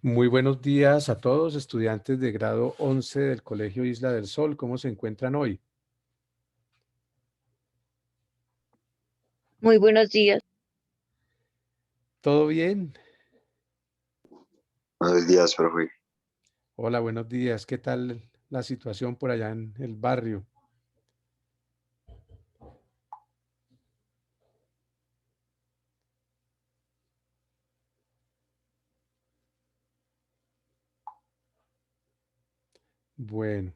Muy buenos días a todos, estudiantes de grado 11 del Colegio Isla del Sol. ¿Cómo se encuentran hoy? Muy buenos días. ¿Todo bien? Buenos días, profe. Hola, buenos días. ¿Qué tal la situación por allá en el barrio? Bueno,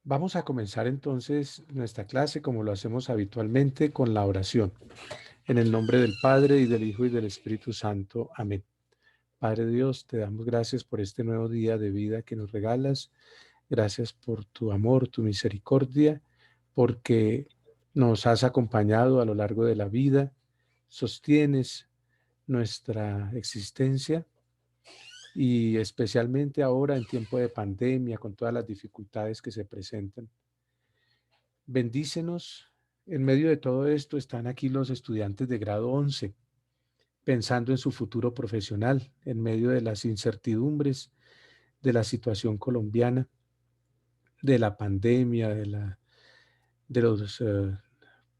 vamos a comenzar entonces nuestra clase como lo hacemos habitualmente con la oración. En el nombre del Padre y del Hijo y del Espíritu Santo. Amén. Padre Dios, te damos gracias por este nuevo día de vida que nos regalas. Gracias por tu amor, tu misericordia, porque nos has acompañado a lo largo de la vida, sostienes nuestra existencia y especialmente ahora en tiempo de pandemia, con todas las dificultades que se presentan. Bendícenos. En medio de todo esto están aquí los estudiantes de grado 11, pensando en su futuro profesional, en medio de las incertidumbres de la situación colombiana, de la pandemia, de los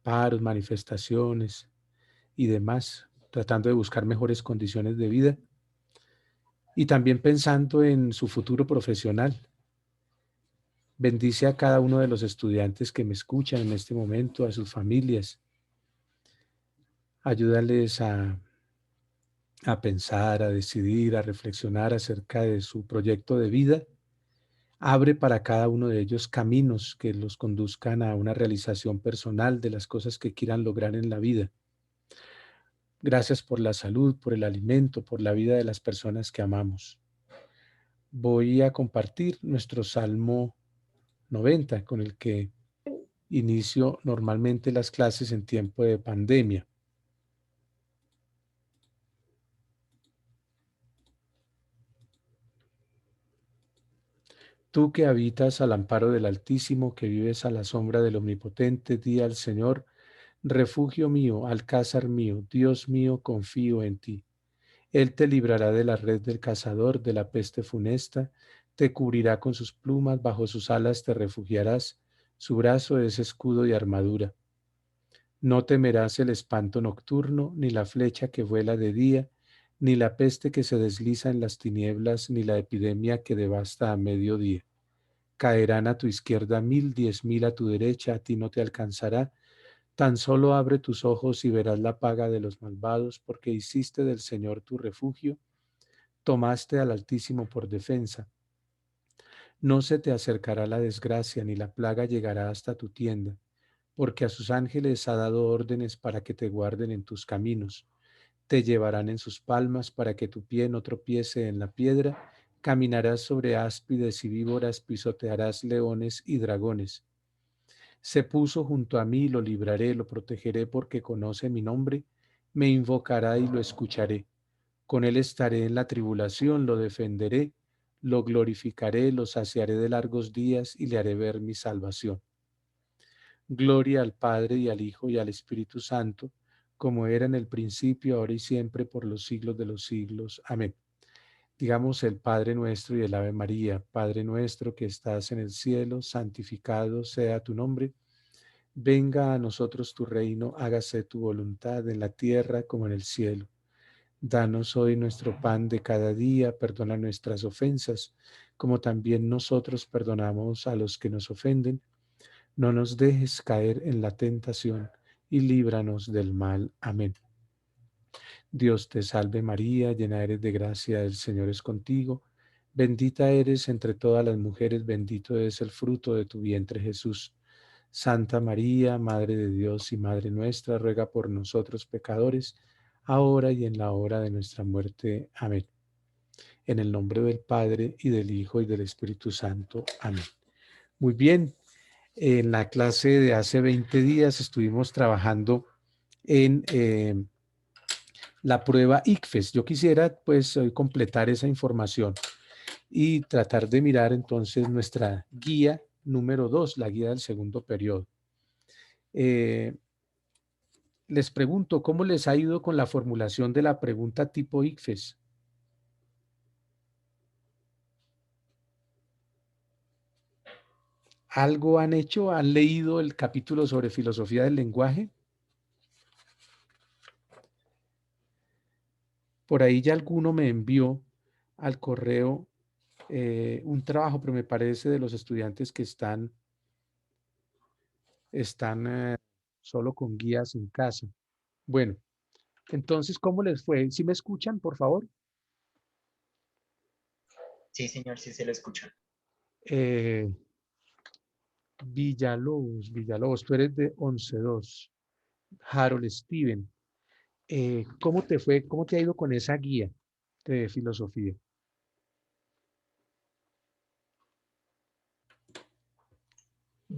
paros, manifestaciones y demás, tratando de buscar mejores condiciones de vida y también pensando en su futuro profesional. Bendice a cada uno de los estudiantes que me escuchan en este momento, a sus familias. Ayúdales a pensar, a decidir, a reflexionar acerca de su proyecto de vida. Abre para cada uno de ellos caminos que los conduzcan a una realización personal de las cosas que quieran lograr en la vida. Gracias por la salud, por el alimento, por la vida de las personas que amamos. Voy a compartir nuestro Salmo 90, con el que inicio normalmente las clases en tiempo de pandemia. Tú que habitas al amparo del Altísimo, que vives a la sombra del Omnipotente, di al Señor, refugio mío, alcázar mío, Dios mío, confío en ti. Él te librará de la red del cazador, de la peste funesta, te cubrirá con sus plumas, bajo sus alas te refugiarás, su brazo es escudo y armadura. No temerás el espanto nocturno, ni la flecha que vuela de día, ni la peste que se desliza en las tinieblas, ni la epidemia que devasta a mediodía. Caerán a tu izquierda 1000, 10.000 a tu derecha, a ti no te alcanzará. Tan solo abre tus ojos y verás la paga de los malvados, porque hiciste del Señor tu refugio, tomaste al Altísimo por defensa. No se te acercará la desgracia, ni la plaga llegará hasta tu tienda, porque a sus ángeles ha dado órdenes para que te guarden en tus caminos. Te llevarán en sus palmas para que tu pie no tropiece en la piedra. Caminarás sobre áspides y víboras, pisotearás leones y dragones. Se puso junto a mí, lo libraré, lo protegeré porque conoce mi nombre. Me invocará y lo escucharé. Con él estaré en la tribulación, lo defenderé, lo glorificaré, lo saciaré de largos días y le haré ver mi salvación. Gloria al Padre y al Hijo y al Espíritu Santo, como era en el principio, ahora y siempre, por los siglos de los siglos. Amén. Digamos el Padre nuestro y el Ave María. Padre nuestro que estás en el cielo, santificado sea tu nombre. Venga a nosotros tu reino, hágase tu voluntad en la tierra como en el cielo. Danos hoy nuestro pan de cada día, perdona nuestras ofensas, como también nosotros perdonamos a los que nos ofenden. No nos dejes caer en la tentación y líbranos del mal. Amén. Dios te salve María, llena eres de gracia, el Señor es contigo. Bendita eres entre todas las mujeres, bendito es el fruto de tu vientre Jesús. Santa María, Madre de Dios y Madre nuestra, ruega por nosotros pecadores, ahora y en la hora de nuestra muerte. Amén. En el nombre del Padre y del Hijo y del Espíritu Santo. Amén. Muy bien, en la clase de hace 20 días estuvimos trabajando en la prueba ICFES. Yo quisiera pues hoy completar esa información y tratar de mirar entonces nuestra guía número 2, la guía del segundo periodo. Eh, les pregunto, ¿cómo les ha ido con la formulación de la pregunta tipo ICFES? ¿Algo han hecho? ¿Han leído el capítulo sobre filosofía del lenguaje? Por ahí ya alguno me envió al correo un trabajo, pero me parece de los estudiantes que están solo con guías en casa. Bueno, entonces, ¿cómo les fue? ¿Sí me escuchan, por favor? Sí, señor, sí se lo escucha. Eh, Villalobos, tú eres de 11.2. Harold Steven, ¿cómo te fue? ¿Cómo te ha ido con esa guía de filosofía?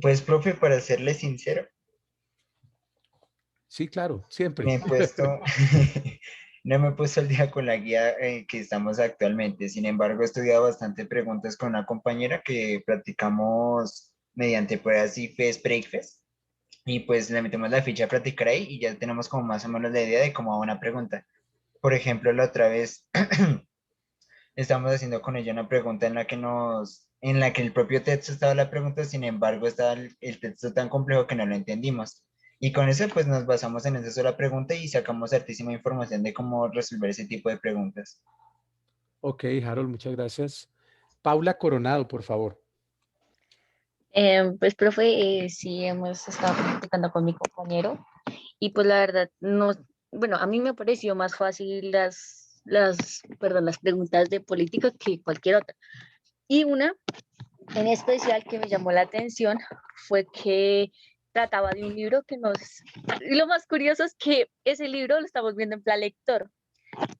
Pues, profe, para serle sincero, Sí, claro, siempre. me he puesto, no me he puesto al día con la guía que estamos actualmente. Sin embargo, he estudiado bastante preguntas con una compañera que practicamos mediante pruebas IFES, pre-IFES, y pues le metemos la ficha a practicar ahí y ya tenemos como más o menos la idea de cómo va una pregunta. Por ejemplo, la otra vez estamos haciendo con ella una pregunta en la que el propio texto estaba la pregunta, sin embargo, estaba el texto tan complejo que no lo entendimos. Y con eso, pues nos basamos en esa sola pregunta y sacamos hartísima información de cómo resolver ese tipo de preguntas. Ok, Harold, muchas gracias. Paula Coronado, por favor. Pues, profe, sí hemos estado practicando con mi compañero y pues la verdad, no, bueno, a mí me pareció más fácil perdón, las preguntas de política que cualquier otra. Y una en especial que me llamó la atención fue que trataba de un libro que nos... Y lo más curioso es que ese libro lo estamos viendo en plan lector.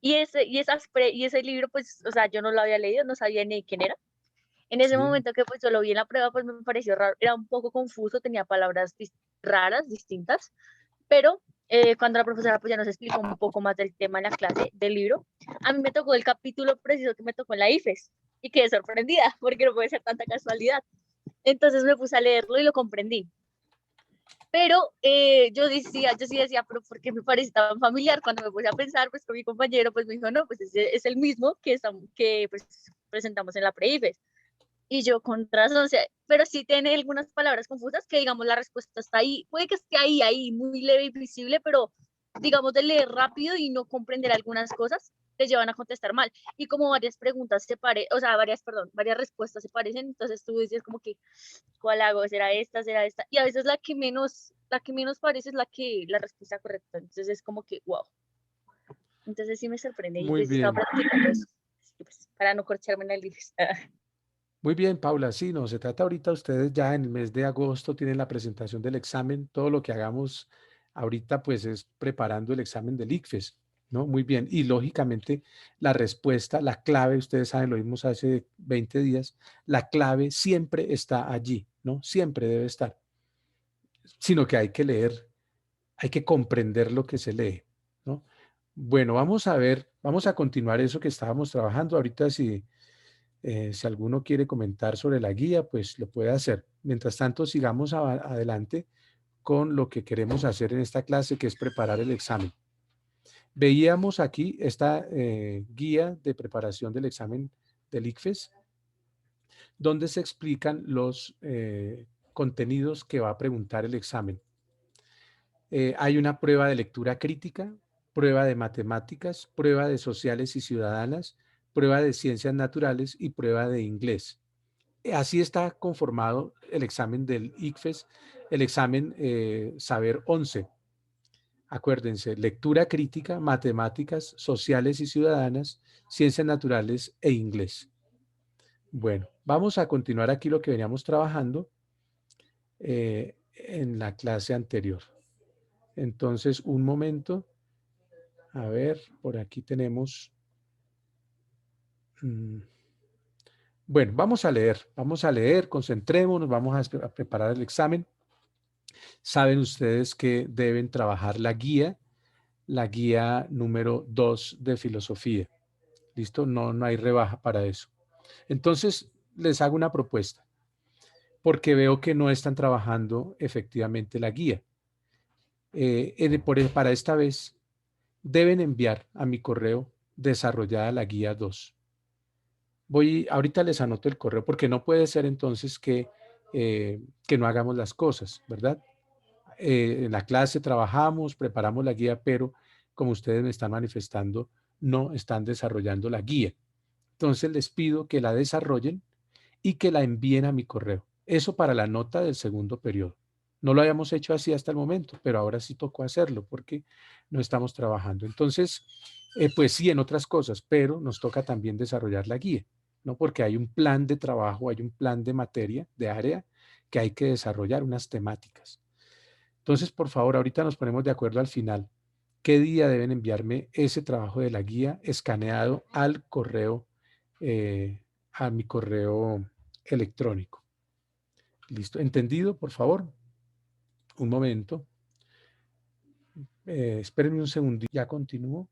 Y ese libro, pues, o sea, yo no lo había leído, no sabía ni quién era. En ese Sí, momento que pues yo lo vi en la prueba, pues me pareció raro, era un poco confuso, tenía palabras raras, distintas, pero cuando la profesora pues ya nos explicó un poco más del tema en la clase del libro, a mí me tocó el capítulo preciso que me tocó en la IFES y quedé sorprendida porque no puede ser tanta casualidad. Entonces me puse a leerlo y lo comprendí. Pero yo sí decía, pero ¿por qué me parece tan familiar? Cuando me puse a pensar, pues con mi compañero, pues me dijo, no, pues es el mismo que pues, presentamos en la pre-IFES. Y yo con razón, o sea, pero sí tiene algunas palabras confusas que, digamos, la respuesta está ahí. Puede que esté ahí, muy leve y visible, pero, digamos, de leer rápido y no comprender algunas cosas, te llevan a contestar mal. Y como varias preguntas se parecen, o sea, varias respuestas se parecen, entonces tú dices como que, ¿cuál hago? ¿Será esta? ¿Será esta? Y a veces la que menos parece es la respuesta correcta. Entonces es como que, wow. Entonces sí me sorprende y muy pues estaba bien. practicando eso. Pues, para no corcharme en el libro. Muy bien, Paula. Sí, no, se trata ahorita, ustedes ya en el mes de agosto tienen la presentación del examen. Todo lo que hagamos ahorita, pues, es preparando el examen del ICFES, ¿no? Muy bien. Y lógicamente, la respuesta, la clave, ustedes saben, lo vimos hace 20 días, la clave siempre está allí, ¿no? Siempre debe estar. Sino que hay que leer, hay que comprender lo que se lee, ¿no? Bueno, vamos a ver, vamos a continuar eso que estábamos trabajando. Ahorita si alguno quiere comentar sobre la guía, pues lo puede hacer. Mientras tanto, sigamos adelante con lo que queremos hacer en esta clase, que es preparar el examen. Veíamos aquí esta guía de preparación del examen del ICFES, donde se explican los contenidos que va a preguntar el examen. Hay una prueba de lectura crítica, prueba de matemáticas, prueba de sociales y ciudadanas, prueba de ciencias naturales y prueba de inglés. Así está conformado el examen del ICFES, el examen Saber 11. Acuérdense, lectura crítica, matemáticas, sociales y ciudadanas, ciencias naturales e inglés. Bueno, vamos a continuar aquí lo que veníamos trabajando en la clase anterior. Entonces, un momento. A ver, por aquí tenemos. mm, Bueno, vamos a leer, concentrémonos, vamos a preparar el examen. Saben ustedes que deben trabajar la guía número 2 de filosofía. ¿Listo? No, no hay rebaja para eso. Entonces, les hago una propuesta, porque veo que no están trabajando efectivamente la guía. para esta vez deben enviar a mi correo desarrollada la guía 2. Ahorita les anoto el correo porque no puede ser entonces que no hagamos las cosas, ¿verdad? En la clase trabajamos, preparamos la guía, pero como ustedes me están manifestando, no están desarrollando la guía. Entonces les pido que la desarrollen y que la envíen a mi correo. Eso para la nota del segundo periodo. No lo habíamos hecho así hasta el momento, pero ahora sí tocó hacerlo porque no estamos trabajando. Entonces, pues sí, en otras cosas, pero nos toca también desarrollar la guía, ¿no? Porque hay un plan de trabajo, hay un plan de materia, de área, que hay que desarrollar, unas temáticas. Entonces, por favor, ahorita nos ponemos de acuerdo al final. ¿Qué día deben enviarme ese trabajo de la guía escaneado al correo, a mi correo electrónico? ¿Listo? ¿Entendido, por favor? Un momento. Espérenme un segundo. Ya continúo.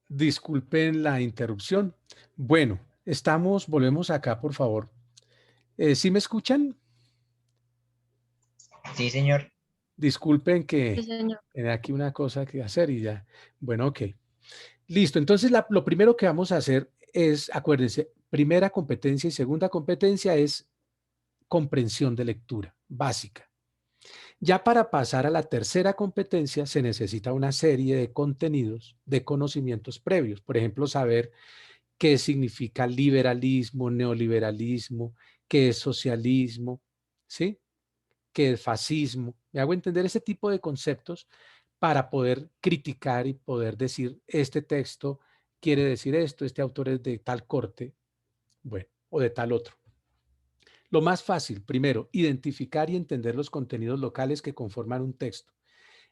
Disculpen la interrupción. Bueno, volvemos acá, por favor. ¿Sí me escuchan? Sí, señor. Disculpen Sí, que señor. tenía aquí una cosa que hacer y ya. Bueno, ok. Listo. Entonces, lo primero que vamos a hacer es, acuérdense, primera competencia y segunda competencia es comprensión de lectura básica. Ya para pasar a la tercera competencia se necesita una serie de contenidos, de conocimientos previos. Por ejemplo, saber qué significa liberalismo, neoliberalismo, qué es socialismo, ¿sí? Qué es fascismo. Me hago entender ese tipo de conceptos para poder criticar y poder decir, este texto quiere decir esto, este autor es de tal corte, bueno, o de tal otro. Lo más fácil, primero, identificar y entender los contenidos locales que conforman un texto.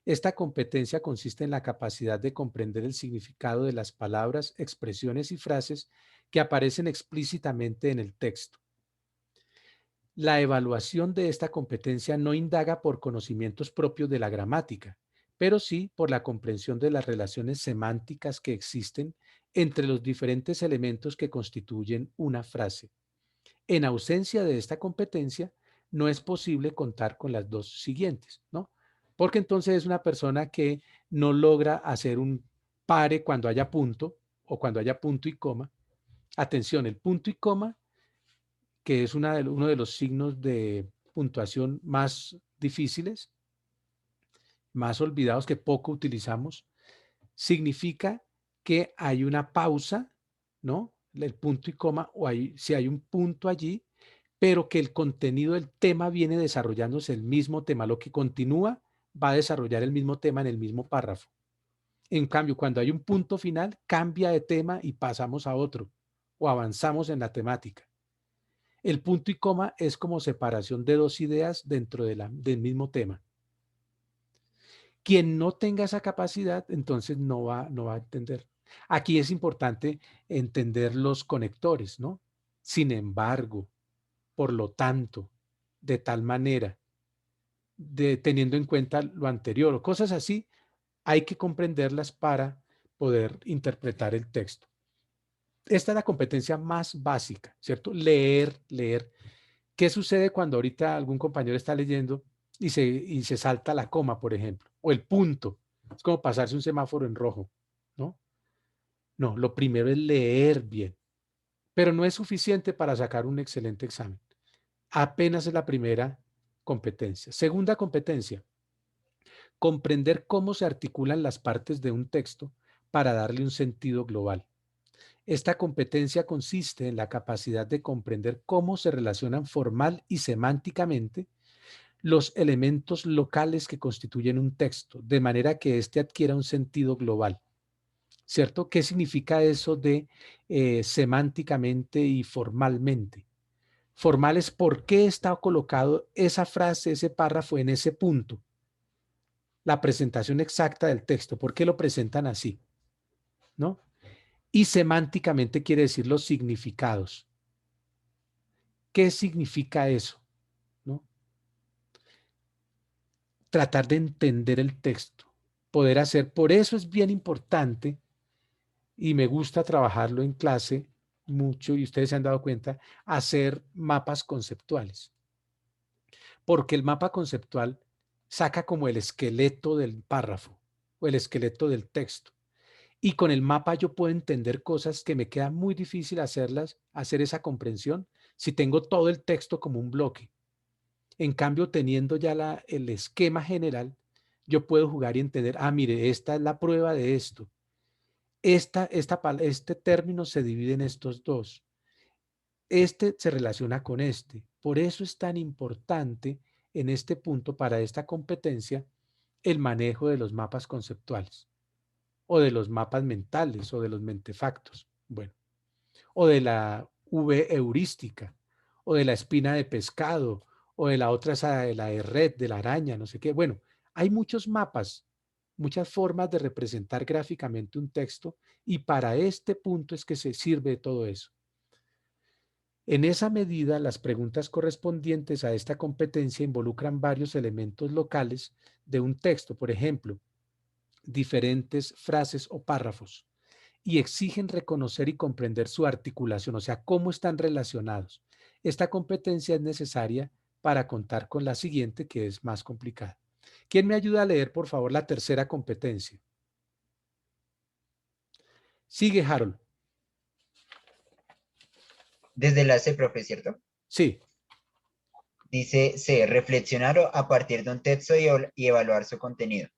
Esta competencia consiste en la capacidad de comprender el significado de las palabras, expresiones y frases que aparecen explícitamente en el texto. La evaluación de esta competencia no indaga por conocimientos propios de la gramática, pero sí por la comprensión de las relaciones semánticas que existen entre los diferentes elementos que constituyen una frase. En ausencia de esta competencia, no es posible contar con las dos siguientes, ¿no? Porque entonces es una persona que no logra hacer un pare cuando haya punto o cuando haya punto y coma. Atención, el punto y coma, que es uno de los signos de puntuación más difíciles, más olvidados, que poco utilizamos, significa que hay una pausa, ¿no? El punto y coma, o si hay un punto allí, pero que el contenido del tema viene desarrollándose el mismo tema. Lo que continúa va a desarrollar el mismo tema en el mismo párrafo. En cambio, cuando hay un punto final, cambia de tema y pasamos a otro o avanzamos en la temática. El punto y coma es como separación de dos ideas dentro del mismo tema. Quien no tenga esa capacidad, entonces no va a entender. Aquí es importante entender los conectores, ¿no? Sin embargo, por lo tanto, de tal manera, teniendo en cuenta lo anterior o cosas así, hay que comprenderlas para poder interpretar el texto. Esta es la competencia más básica, ¿cierto? Leer, leer. ¿Qué sucede cuando ahorita algún compañero está leyendo y se salta la coma, por ejemplo, o el punto? Es como pasarse un semáforo en rojo, ¿no? No, lo primero es leer bien, pero no es suficiente para sacar un excelente examen. Apenas es la primera competencia. Segunda competencia, comprender cómo se articulan las partes de un texto para darle un sentido global. Esta competencia consiste en la capacidad de comprender cómo se relacionan formal y semánticamente los elementos locales que constituyen un texto, de manera que éste adquiera un sentido global. ¿Cierto? ¿Qué significa eso de semánticamente y formalmente? Formal es por qué está colocado esa frase, ese párrafo en ese punto. La presentación exacta del texto, ¿por qué lo presentan así? ¿No? Y semánticamente quiere decir los significados. ¿Qué significa eso? ¿No? Tratar de entender el texto, poder hacer, por eso es bien importante y me gusta trabajarlo en clase mucho y ustedes se han dado cuenta, hacer mapas conceptuales. Porque el mapa conceptual saca como el esqueleto del párrafo o el esqueleto del texto. Y con el mapa yo puedo entender cosas que me queda muy difícil hacer esa comprensión si tengo todo el texto como un bloque. En cambio, teniendo ya el esquema general, yo puedo jugar y entender, ah, mire, esta es la prueba de esto. Este término se divide en estos dos. Este se relaciona con este. Por eso es tan importante en este punto, para esta competencia, el manejo de los mapas conceptuales o de los mapas mentales o de los mentefactos. Bueno, o de la V heurística o de la espina de pescado o de la otra, esa de la de red, de la araña, no sé qué. Bueno, hay muchos mapas, muchas formas de representar gráficamente un texto y para este punto es que se sirve de todo eso. En esa medida, las preguntas correspondientes a esta competencia involucran varios elementos locales de un texto, por ejemplo, diferentes frases o párrafos, y exigen reconocer y comprender su articulación, o sea, cómo están relacionados. Esta competencia es necesaria para contar con la siguiente, que es más complicada. ¿Quién me ayuda a leer, por favor, la tercera competencia? Sigue, Harold. Desde la C, profe, ¿cierto? Sí, Dice C, reflexionar a partir de un texto y evaluar su contenido.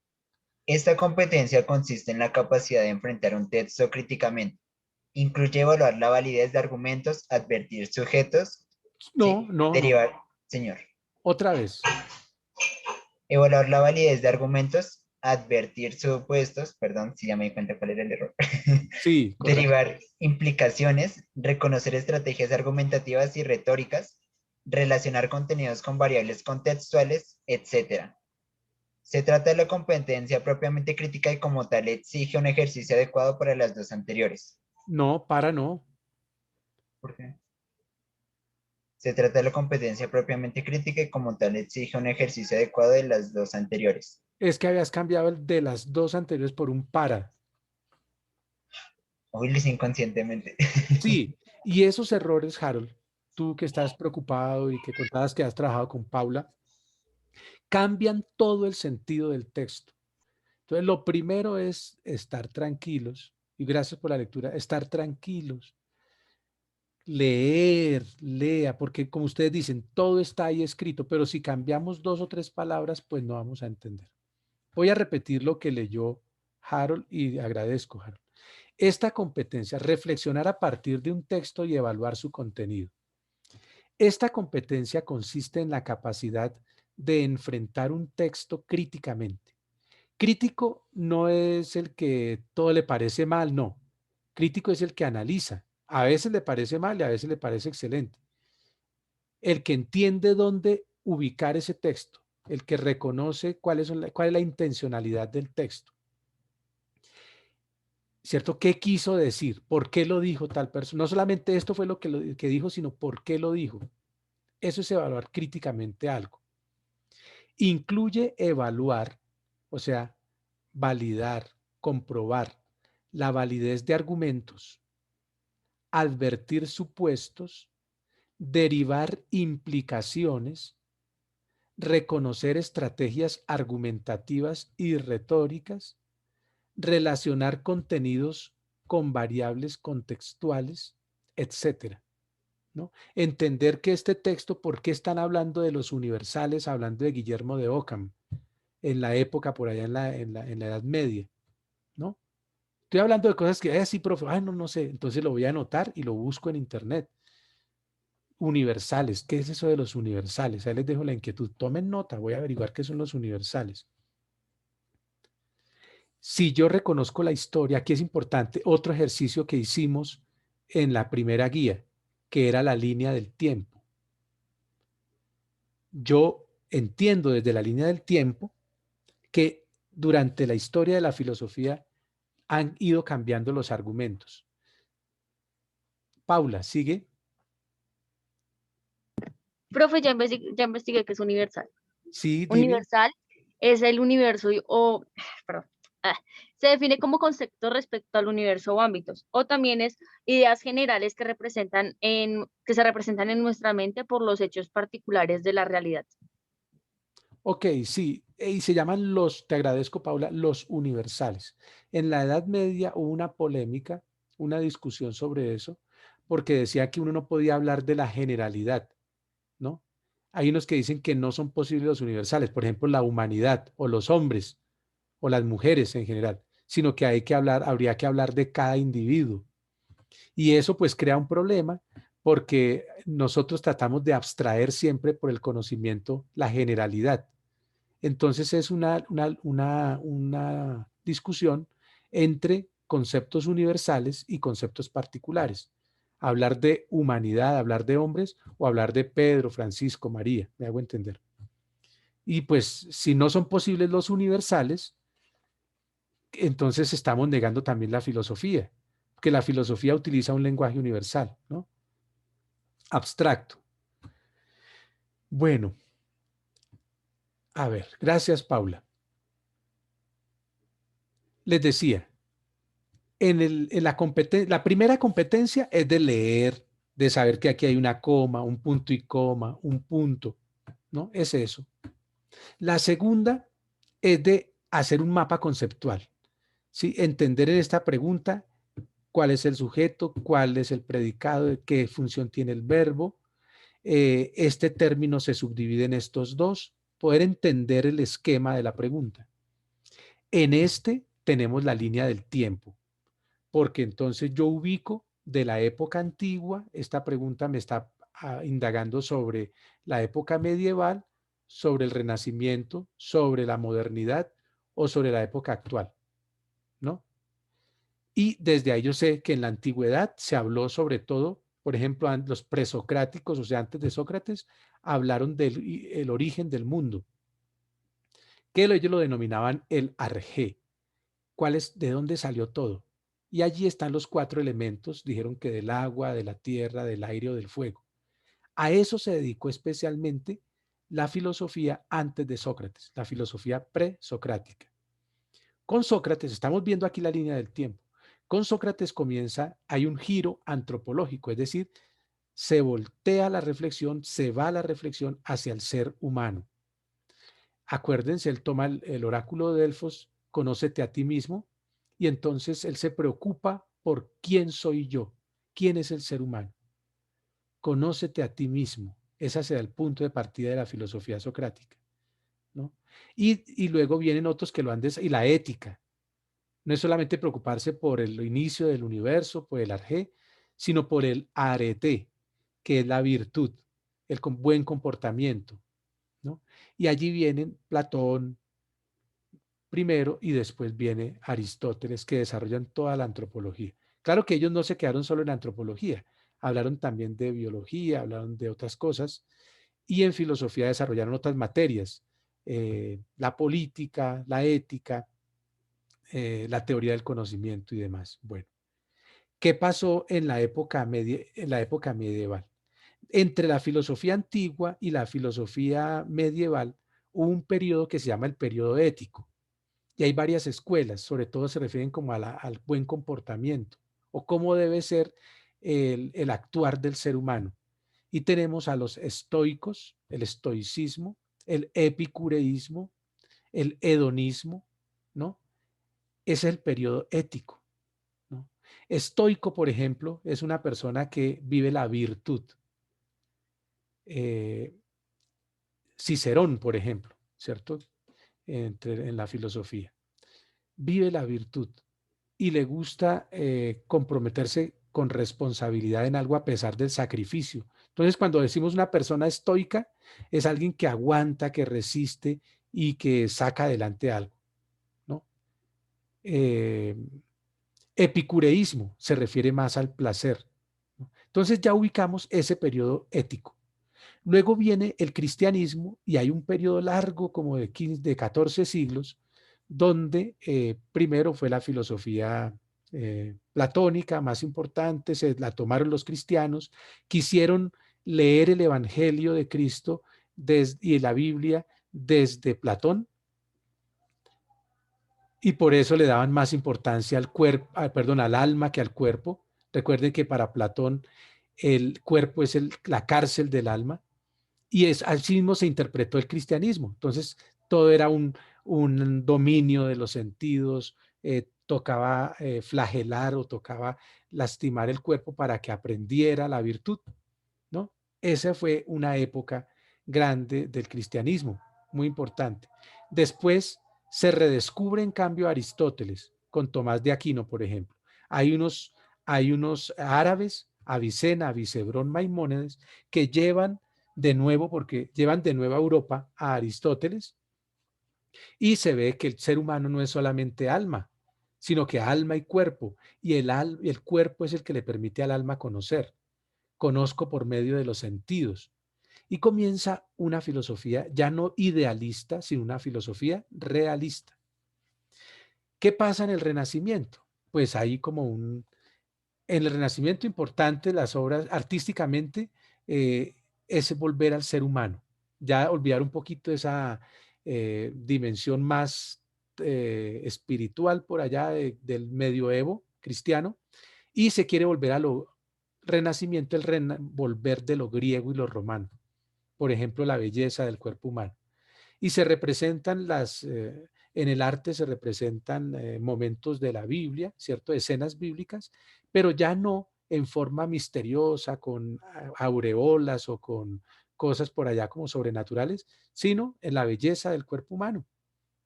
Esta competencia consiste en la capacidad de enfrentar un texto críticamente. Incluye evaluar la validez de argumentos, advertir sujetos, no, ¿sí? no, no. Derivar, señor. Otra vez. Evaluar la validez de argumentos, advertir supuestos, perdón, si ya me di cuenta cuál era el error. Sí, correcto. Derivar implicaciones, reconocer estrategias argumentativas y retóricas, relacionar contenidos con variables contextuales, etc. Se trata de la competencia propiamente crítica y como tal exige un ejercicio adecuado para las dos anteriores. No, no. ¿Por qué? Se trata de la competencia propiamente crítica y como tal exige un ejercicio adecuado de las dos anteriores. Es que habías cambiado el de las dos anteriores por un para. Uy, lo hice inconscientemente. Sí, y esos errores, Harold, tú que estás preocupado y que contabas que has trabajado con Paula, cambian todo el sentido del texto. Entonces, lo primero es estar tranquilos, y gracias por la lectura, estar tranquilos, leer, lea, porque como ustedes dicen, todo está ahí escrito, pero si cambiamos dos o tres palabras, pues no vamos a entender. Voy a repetir lo que leyó Harold y agradezco, Harold. Esta competencia, reflexionar a partir de un texto y evaluar su contenido. Esta competencia consiste en la capacidad de enfrentar un texto críticamente. Crítico no es el que todo le parece mal, no. Crítico es el que analiza. A veces le parece mal y a veces le parece excelente. El que entiende dónde ubicar ese texto, el que reconoce cuál es la intencionalidad del texto. ¿Cierto? ¿Qué quiso decir? ¿Por qué lo dijo tal persona? No solamente esto fue lo que dijo, sino por qué lo dijo. Eso es evaluar críticamente algo. Incluye evaluar, o sea, validar, comprobar la validez de argumentos, advertir supuestos, derivar implicaciones, reconocer estrategias argumentativas y retóricas, relacionar contenidos con variables contextuales, etcétera, ¿no? Entender que este texto, ¿por qué están hablando de los universales, hablando de Guillermo de Ockham, en la época por allá en la Edad Media, ¿no? Estoy hablando de cosas que, sí, profe, no, no sé, entonces lo voy a anotar y lo busco en internet. Universales, ¿qué es eso de los universales? Ahí les dejo la inquietud, tomen nota, voy a averiguar qué son los universales. Si yo reconozco la historia, aquí es importante otro ejercicio que hicimos en la primera guía, que era la línea del tiempo. Yo entiendo desde la línea del tiempo que durante la historia de la filosofía han ido cambiando los argumentos. Paula, ¿sigue? Profe, ya investigué que es universal. Sí, dime. Universal es el universo perdón, se define como concepto respecto al universo o ámbitos, o también es ideas generales que se representan en nuestra mente por los hechos particulares de la realidad. Ok, sí, y se llaman te agradezco Paula, los universales. En la Edad Media hubo una polémica, una discusión sobre eso, porque decía que uno no podía hablar de la generalidad, ¿no? Hay unos que dicen que no son posibles los universales, por ejemplo, la humanidad o los hombres o las mujeres en general, sino que habría que hablar de cada individuo. Y eso pues crea un problema porque nosotros tratamos de abstraer siempre por el conocimiento la generalidad. Entonces es una discusión entre conceptos universales y conceptos particulares. Hablar de humanidad, hablar de hombres o hablar de Pedro, Francisco, María, me hago entender. Y pues si no son posibles los universales, entonces estamos negando también la filosofía, porque la filosofía utiliza un lenguaje universal, ¿no? Abstracto. Bueno, a ver, gracias Paula. Les decía, la primera competencia es de leer, de saber que aquí hay una coma, un punto y coma, un punto, ¿no? Es eso. La segunda es de hacer un mapa conceptual, ¿sí? Entender en esta pregunta cuál es el sujeto, cuál es el predicado, qué función tiene el verbo. Este término se subdivide en estos dos, poder entender el esquema de la pregunta. En este tenemos la línea del tiempo, porque entonces yo ubico de la época antigua, esta pregunta me está indagando sobre la época medieval, sobre el Renacimiento, sobre la modernidad o sobre la época actual, ¿no? Y desde ahí yo sé que en la antigüedad se habló sobre todo, por ejemplo, los presocráticos, o sea, antes de Sócrates, hablaron del origen del mundo, que ellos lo denominaban el arjé. ¿De dónde salió todo? Y allí están los 4 elementos, dijeron que del agua, de la tierra, del aire o del fuego. A eso se dedicó especialmente la filosofía antes de Sócrates, la filosofía presocrática. Con Sócrates, estamos viendo aquí la línea del tiempo, con Sócrates hay un giro antropológico, es decir, se voltea la reflexión, se va la reflexión hacia el ser humano. Acuérdense, él toma el oráculo de Delfos, conócete a ti mismo, y entonces él se preocupa por quién soy yo, quién es el ser humano. Conócete a ti mismo. Ese será el punto de partida de la filosofía socrática, ¿no? Y luego vienen otros que lo han y la ética. No es solamente preocuparse por el inicio del universo, por el arjé, sino por el arete, que es la virtud, el buen comportamiento, ¿no? Y allí vienen Platón primero y después viene Aristóteles, que desarrollan toda la antropología. Claro que ellos no se quedaron solo en antropología, hablaron también de biología, hablaron de otras cosas, y en filosofía desarrollaron otras materias, la política, la ética, la teoría del conocimiento y demás. Bueno, ¿qué pasó en la época medieval? Entre la filosofía antigua y la filosofía medieval hubo un periodo que se llama el periodo ético. Y hay varias escuelas, sobre todo se refieren como al buen comportamiento o cómo debe ser el actuar del ser humano. Y tenemos a los estoicos, el estoicismo, el epicureísmo, el hedonismo, ¿no? Ese es el periodo ético, ¿no? Estoico, por ejemplo, es una persona que vive la virtud. Eh, Cicerón, por ejemplo, ¿cierto? En la filosofía. Vive la virtud y le gusta comprometerse con responsabilidad en algo a pesar del sacrificio. Entonces, cuando decimos una persona estoica, es alguien que aguanta, que resiste y que saca adelante algo, ¿no? Eh, Epicureísmo se refiere más al placer, ¿no? Entonces ya ubicamos ese periodo ético. Luego viene el cristianismo y hay un periodo largo como de 15, de 14 siglos, donde primero fue la filosofía platónica más importante, se la tomaron los cristianos, quisieron leer el Evangelio de Cristo y la Biblia desde Platón, y por eso le daban más importancia al cuerpo, perdón, al alma que al cuerpo. Recuerden que para Platón el cuerpo es la cárcel del alma, y así mismo se interpretó el cristianismo. Entonces, todo era un dominio de los sentidos, tocaba flagelar o tocaba lastimar el cuerpo para que aprendiera la virtud, ¿no? Esa fue una época grande del cristianismo, muy importante. Después se redescubre en cambio Aristóteles con Tomás de Aquino, por ejemplo. Hay unos árabes, Avicena, Vicebrón, Maimónides, que llevan de nuevo, porque llevan de nuevo a Europa a Aristóteles, y se ve que el ser humano no es solamente alma, sino que alma y cuerpo, y el cuerpo es el que le permite al alma conocer. Conozco por medio de los sentidos. Y comienza una filosofía ya no idealista, sino una filosofía realista. ¿Qué pasa en el Renacimiento? Pues hay en el Renacimiento importante, las obras artísticamente, es volver al ser humano, ya olvidar un poquito esa dimensión más espiritual por allá del medioevo cristiano, y se quiere volver a lo Renacimiento, volver de lo griego y lo romano, por ejemplo, la belleza del cuerpo humano. Y se representan en el arte se representan momentos de la Biblia, ¿cierto? Escenas bíblicas, pero ya no en forma misteriosa, con aureolas o con cosas por allá como sobrenaturales, sino en la belleza del cuerpo humano,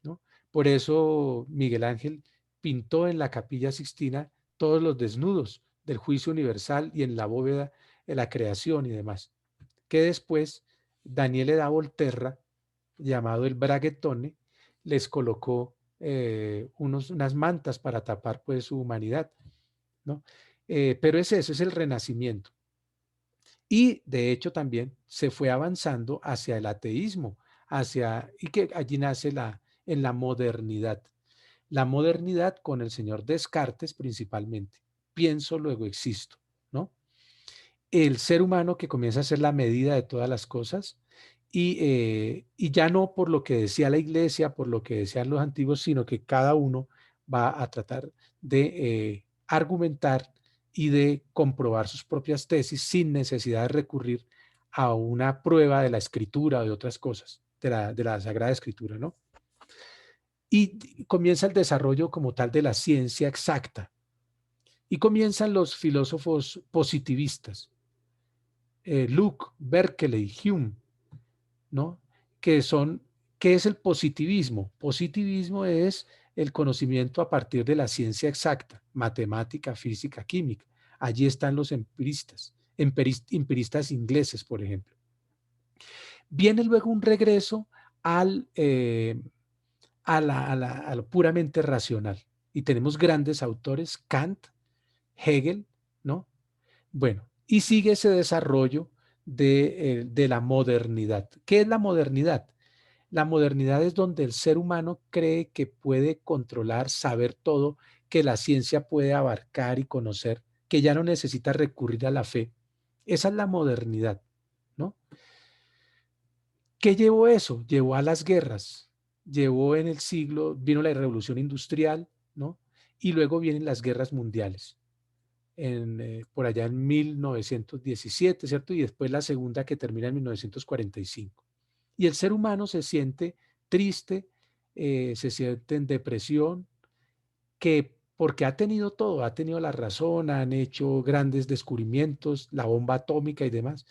¿no? Por eso Miguel Ángel pintó en la Capilla Sixtina todos los desnudos del juicio universal y en la bóveda de la creación y demás, que después Daniele da Volterra, llamado el Braguetone, les colocó unas mantas para tapar pues su humanidad, ¿no? Pero es eso, es el Renacimiento. Y de hecho también se fue avanzando hacia el ateísmo, y que allí nace en la modernidad. La modernidad con el señor Descartes principalmente. Pienso, luego existo, ¿no? El ser humano que comienza a ser la medida de todas las cosas y ya no por lo que decía la iglesia, por lo que decían los antiguos, sino que cada uno va a tratar de argumentar y de comprobar sus propias tesis sin necesidad de recurrir a una prueba de la escritura o de otras cosas, de la Sagrada Escritura, ¿no? Y comienza el desarrollo como tal de la ciencia exacta. Y comienzan los filósofos positivistas, Locke, Berkeley, Hume, ¿no? Que son, ¿qué es el positivismo? Positivismo es el conocimiento a partir de la ciencia exacta, matemática, física, química. Allí están los empiristas, empiristas ingleses, por ejemplo. Viene luego un regreso a lo puramente racional. Y tenemos grandes autores, Kant, Hegel, ¿no? Bueno, y sigue ese desarrollo de la modernidad. ¿Qué es la modernidad? La modernidad es donde el ser humano cree que puede controlar, saber todo, que la ciencia puede abarcar y conocer, que ya no necesita recurrir a la fe. Esa es la modernidad, ¿no? ¿Qué llevó eso? Llevó a las guerras, llevó en el siglo, vino la revolución industrial, ¿no? Y luego vienen las guerras mundiales. Por allá en 1917, ¿cierto? Y después la segunda que termina en 1945. Y el ser humano se siente triste, se siente en depresión, que porque ha tenido todo, ha tenido la razón, han hecho grandes descubrimientos, la bomba atómica y demás,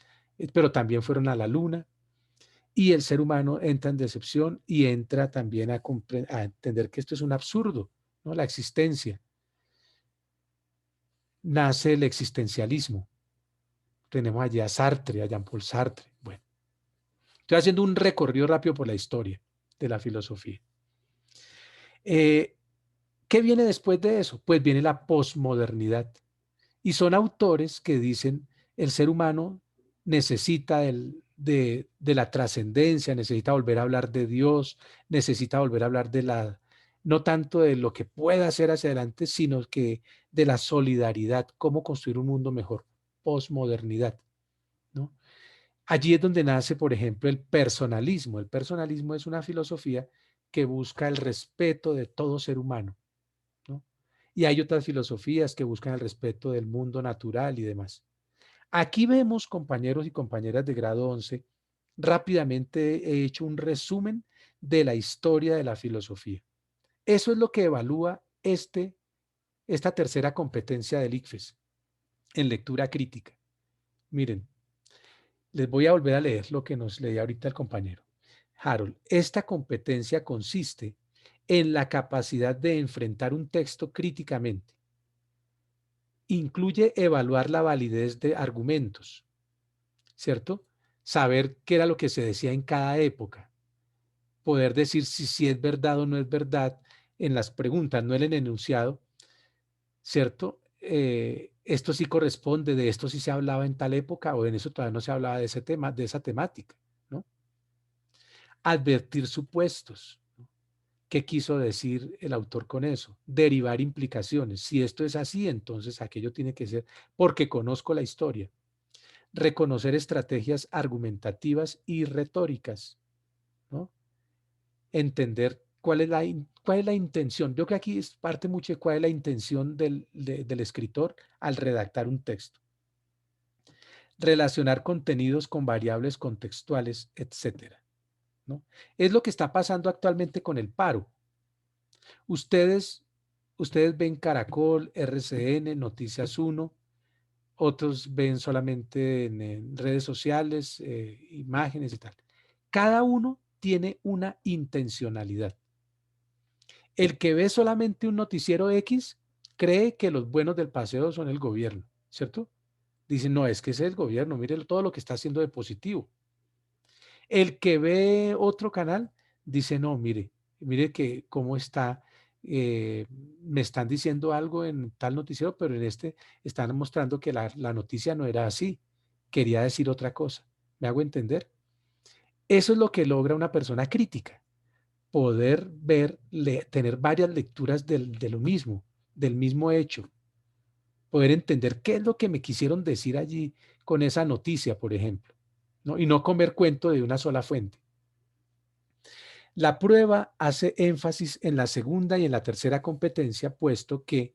pero también fueron a la luna, y el ser humano entra en decepción y entra también a entender que esto es un absurdo, ¿no? La existencia. Nace el existencialismo. Tenemos allá a Sartre, a Jean-Paul Sartre. Bueno, estoy haciendo un recorrido rápido por la historia de la filosofía. ¿Qué viene después de eso? Pues viene la posmodernidad. Y son autores que dicen el ser humano necesita de la trascendencia, necesita volver a hablar de Dios, necesita volver a hablar no tanto de lo que pueda hacer hacia adelante, sino que de la solidaridad, cómo construir un mundo mejor, posmodernidad, ¿no? Allí es donde nace, por ejemplo, el personalismo. El personalismo es una filosofía que busca el respeto de todo ser humano, ¿no? Y hay otras filosofías que buscan el respeto del mundo natural y demás. Aquí vemos, compañeros y compañeras de grado 11, rápidamente he hecho un resumen de la historia de la filosofía. Eso es lo que evalúa esta tercera competencia del ICFES en lectura crítica. Miren, les voy a volver a leer lo que nos leía ahorita el compañero. Harold, esta competencia consiste en la capacidad de enfrentar un texto críticamente. Incluye evaluar la validez de argumentos, ¿cierto? Saber qué era lo que se decía en cada época. Poder decir si es verdad o no es verdad en las preguntas, no en el enunciado, ¿cierto? Esto sí corresponde, de esto sí se hablaba en tal época o en eso todavía no se hablaba de ese tema, de esa temática, ¿no? Advertir supuestos. ¿Qué quiso decir el autor con eso? Derivar implicaciones. Si esto es así, entonces aquello tiene que ser porque conozco la historia. Reconocer estrategias argumentativas y retóricas, ¿no? Entender cuál es la intención. Yo creo que aquí es parte mucho de cuál es la intención del escritor al redactar un texto. relacionar contenidos con variables contextuales, etcétera, ¿no? Es lo que está pasando actualmente con el paro. Ustedes, ustedes ven Caracol, RCN, Noticias 1, otros ven solamente en redes sociales, imágenes y tal. Cada uno tiene una intencionalidad. El que ve solamente un noticiero X cree que los buenos del paseo son el gobierno, ¿cierto? Dicen, no, es que ese es el gobierno, mire todo lo que está haciendo de positivo. El que ve otro canal dice, no, mire que cómo está, me están diciendo algo en tal noticiero, pero en este están mostrando que la noticia no era así, quería decir otra cosa. ¿Me hago entender? Eso es lo que logra una persona crítica, poder ver, tener varias lecturas de lo mismo, del mismo hecho, poder entender qué es lo que me quisieron decir allí con esa noticia, por ejemplo, ¿no? Y no comer cuento de una sola fuente. La prueba hace énfasis en la segunda y en la tercera competencia, puesto que,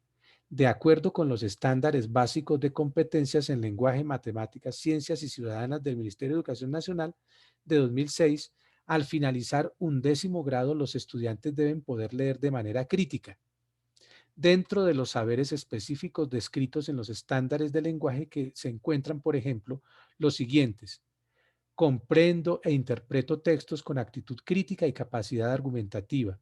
de acuerdo con los estándares básicos de competencias en lenguaje, matemáticas, ciencias y ciudadanas del Ministerio de Educación Nacional de 2006, al finalizar un 10º grado, los estudiantes deben poder leer de manera crítica, dentro de los saberes específicos descritos en los estándares de lenguaje que se encuentran, por ejemplo, los siguientes: comprendo e interpreto textos con actitud crítica y capacidad argumentativa.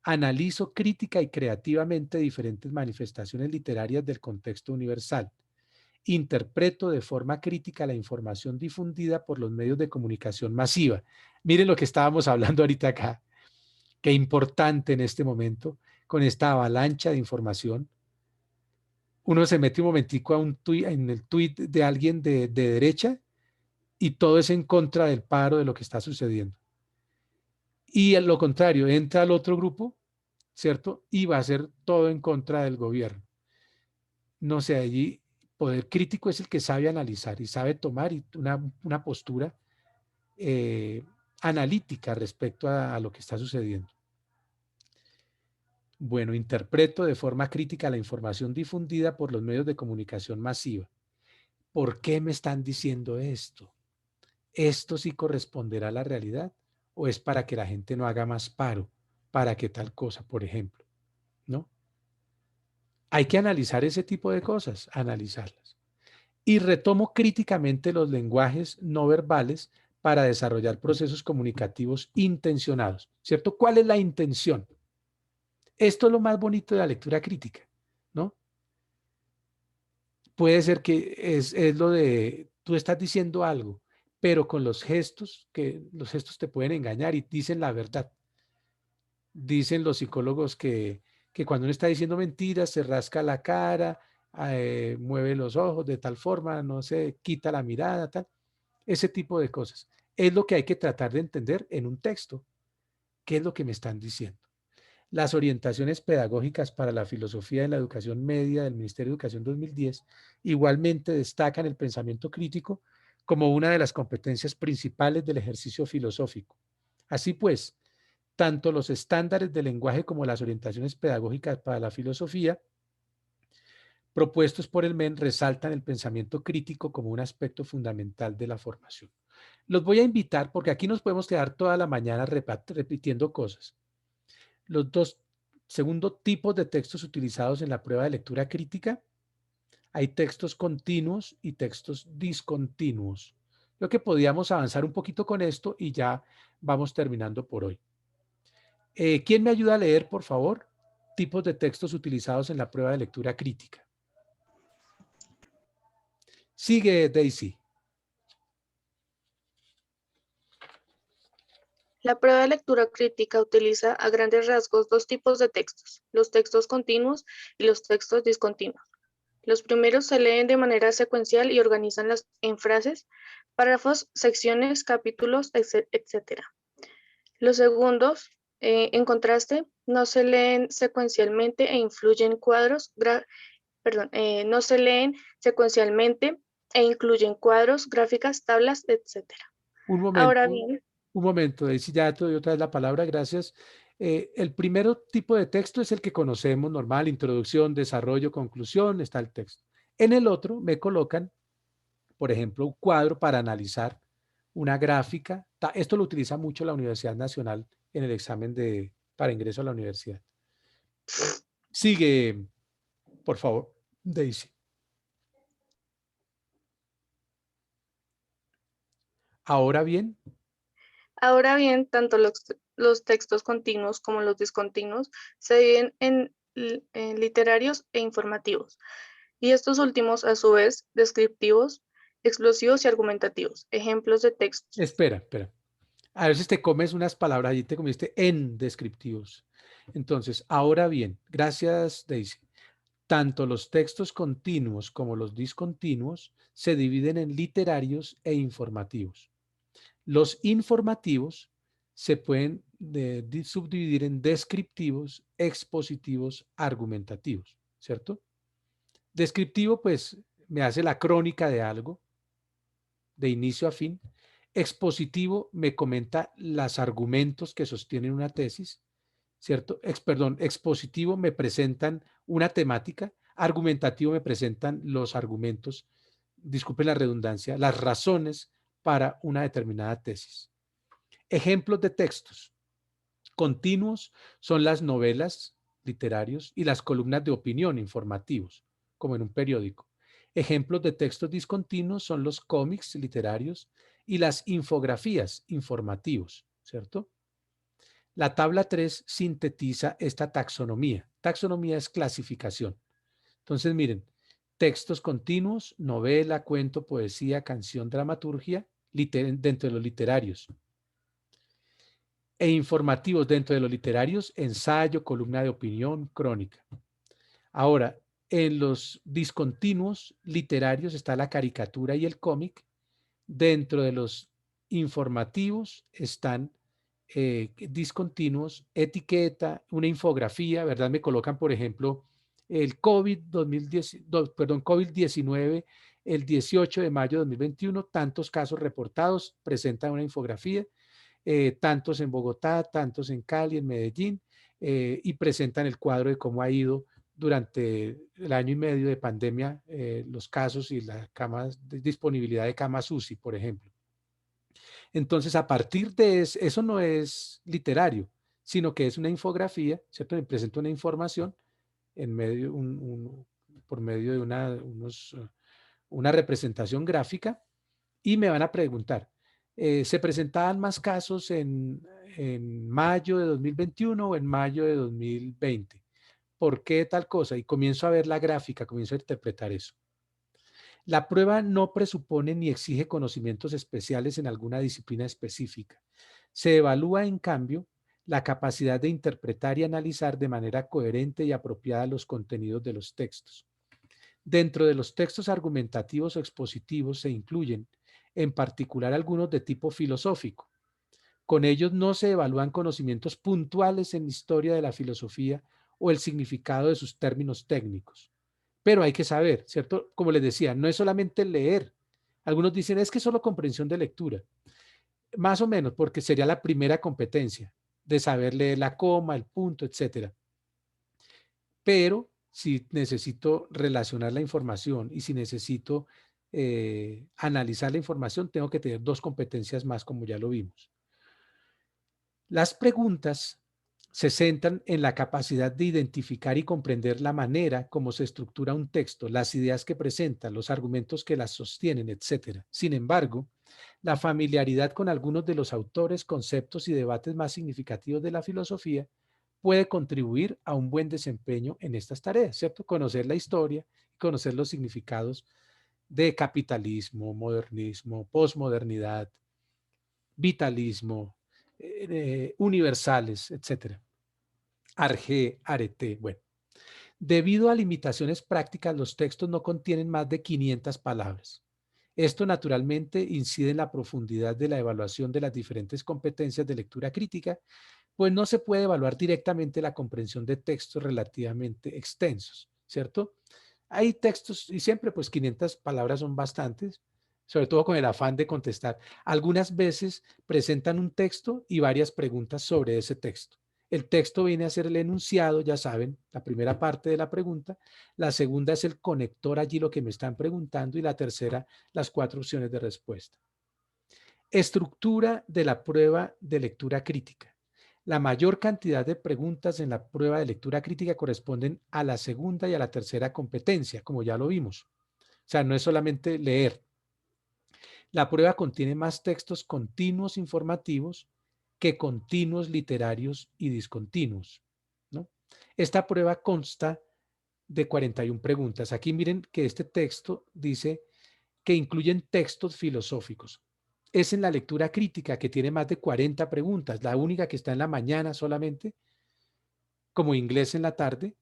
Analizo crítica y creativamente diferentes manifestaciones literarias del contexto universal. Interpreto de forma crítica la información difundida por los medios de comunicación masiva. Miren lo que estábamos hablando ahorita acá. Qué importante en este momento, con esta avalancha de información. Uno se mete un momentico a en el tuit de alguien de derecha y todo es en contra del paro, de lo que está sucediendo. Y a lo contrario, entra al otro grupo, ¿cierto? Y va a ser todo en contra del gobierno. No sé, allí poder crítico es el que sabe analizar y sabe tomar una postura analítica respecto a lo que está sucediendo. Bueno, interpreto de forma crítica la información difundida por los medios de comunicación masiva. ¿Por qué me están diciendo esto? ¿Esto sí corresponderá a la realidad? ¿O es para que la gente no haga más paro? ¿Para que tal cosa, por ejemplo? ¿No? Hay que analizar ese tipo de cosas, analizarlas. Y retomo críticamente los lenguajes no verbales para desarrollar procesos comunicativos intencionados, ¿cierto? ¿Cuál es la intención? Esto es lo más bonito de la lectura crítica, ¿no? Puede ser que es lo de, tú estás diciendo algo, pero con los gestos, que los gestos te pueden engañar y dicen la verdad. Dicen los psicólogos que cuando uno está diciendo mentiras, se rasca la cara, mueve los ojos de tal forma, no sé, quita la mirada, tal. Ese tipo de cosas. Es lo que hay que tratar de entender en un texto. ¿Qué es lo que me están diciendo? Las orientaciones pedagógicas para la filosofía de la educación media del Ministerio de Educación 2010 igualmente destacan el pensamiento crítico como una de las competencias principales del ejercicio filosófico. Así pues, tanto los estándares de lenguaje como las orientaciones pedagógicas para la filosofía propuestos por el MEN resaltan el pensamiento crítico como un aspecto fundamental de la formación. Los voy a invitar porque aquí nos podemos quedar toda la mañana repitiendo cosas. Los dos segundos tipos de textos utilizados en la prueba de lectura crítica: hay textos continuos y textos discontinuos. Creo que podíamos avanzar un poquito con esto y ya vamos terminando por hoy. ¿Quién me ayuda a leer, por favor? Tipos de textos utilizados en la prueba de lectura crítica. Sigue, Daisy. La prueba de lectura crítica utiliza a grandes rasgos dos tipos de textos: los textos continuos y los textos discontinuos. Los primeros se leen de manera secuencial y organizan en frases, párrafos, secciones, capítulos, etc. Los segundos, en contraste, no se leen secuencialmente e incluyen gráficas, tablas, etc. Ahora bien, Un momento, Daisy, ya te doy otra vez la palabra, gracias. El primer tipo de texto es el que conocemos, normal: introducción, desarrollo, conclusión, está el texto. En el otro me colocan por ejemplo, un cuadro para analizar una gráfica. Esto lo utiliza mucho la Universidad Nacional en el examen para ingreso a la universidad. Sigue, por favor, Daisy. Ahora bien, tanto los textos continuos como los discontinuos se dividen en literarios e informativos, y estos últimos, a su vez, descriptivos, explosivos y argumentativos. Ejemplos de textos. espera. A veces te comes unas palabras y te comiste en descriptivos. Entonces, ahora bien, gracias, Daisy. Tanto los textos continuos como los discontinuos se dividen en literarios e informativos. Los informativos se pueden subdividir en descriptivos, expositivos, argumentativos, ¿cierto? Descriptivo, pues, me hace la crónica de algo, de inicio a fin. Expositivo me comenta los argumentos que sostienen una tesis, ¿cierto? Expositivo me presentan una temática, argumentativo me presentan los argumentos, disculpen la redundancia, las razones para una determinada tesis. Ejemplos de textos continuos son las novelas literarios y las columnas de opinión informativos, como en un periódico. Ejemplos de textos discontinuos son los cómics literarios y las infografías informativos, ¿cierto? La tabla 3 sintetiza esta taxonomía. Taxonomía es clasificación. Entonces, miren, textos continuos, novela, cuento, poesía, canción, dramaturgia, dentro de los literarios. E informativos dentro de los literarios, ensayo, columna de opinión, crónica. Ahora, en los discontinuos literarios está la caricatura y el cómic. Dentro de los informativos están discontinuos, etiqueta, una infografía, ¿verdad? Me colocan, por ejemplo, el COVID-19, el 18 de mayo de 2021, tantos casos reportados, presenta una infografía, tantos en Bogotá, tantos en Cali, en Medellín, y presentan el cuadro de cómo ha ido durante el año y medio de pandemia los casos y la disponibilidad de camas UCI, por ejemplo. Entonces, a partir de eso no es literario, sino que es una infografía, ¿cierto? Me presenta una información en medio, por medio de una representación gráfica y me van a preguntar, ¿se presentaban más casos en mayo de 2021 o en mayo de 2020? ¿Por qué tal cosa? Y comienzo a ver la gráfica, comienzo a interpretar eso. La prueba no presupone ni exige conocimientos especiales en alguna disciplina específica. Se evalúa, en cambio, la capacidad de interpretar y analizar de manera coherente y apropiada los contenidos de los textos. Dentro de los textos argumentativos o expositivos se incluyen, en particular, algunos de tipo filosófico. Con ellos no se evalúan conocimientos puntuales en la historia de la filosofía o el significado de sus términos técnicos. Pero hay que saber, ¿cierto? Como les decía, no es solamente leer. Algunos dicen, es que solo comprensión de lectura. Más o menos, porque sería la primera competencia de saber leer la coma, el punto, etcétera. Pero si necesito relacionar la información y si necesito analizar la información, tengo que tener dos competencias más, como ya lo vimos. Las preguntas se centran en la capacidad de identificar y comprender la manera como se estructura un texto, las ideas que presenta, los argumentos que las sostienen, etc. Sin embargo, la familiaridad con algunos de los autores, conceptos y debates más significativos de la filosofía puede contribuir a un buen desempeño en estas tareas, ¿cierto? Conocer la historia, conocer los significados de capitalismo, modernismo, posmodernidad, vitalismo, universales, etcétera. Arge, arete, bueno. Debido a limitaciones prácticas, los textos no contienen más de 500 palabras. Esto naturalmente incide en la profundidad de la evaluación de las diferentes competencias de lectura crítica, pues no se puede evaluar directamente la comprensión de textos relativamente extensos, ¿cierto? Hay textos y siempre pues 500 palabras son bastantes, sobre todo con el afán de contestar. Algunas veces presentan un texto y varias preguntas sobre ese texto. El texto viene a ser el enunciado, ya saben, la primera parte de la pregunta. La segunda es el conector, allí lo que me están preguntando. Y la tercera, las 4 opciones de respuesta. Estructura de la prueba de lectura crítica. La mayor cantidad de preguntas en la prueba de lectura crítica corresponden a la segunda y a la tercera competencia, como ya lo vimos. O sea, no es solamente leer. La prueba contiene más textos continuos informativos que continuos literarios y discontinuos, ¿no? Esta prueba consta de 41 preguntas. Aquí miren que este texto dice que incluyen textos filosóficos. Es en la lectura crítica que tiene más de 40 preguntas, la única que está en la mañana solamente, como inglés en la tarde,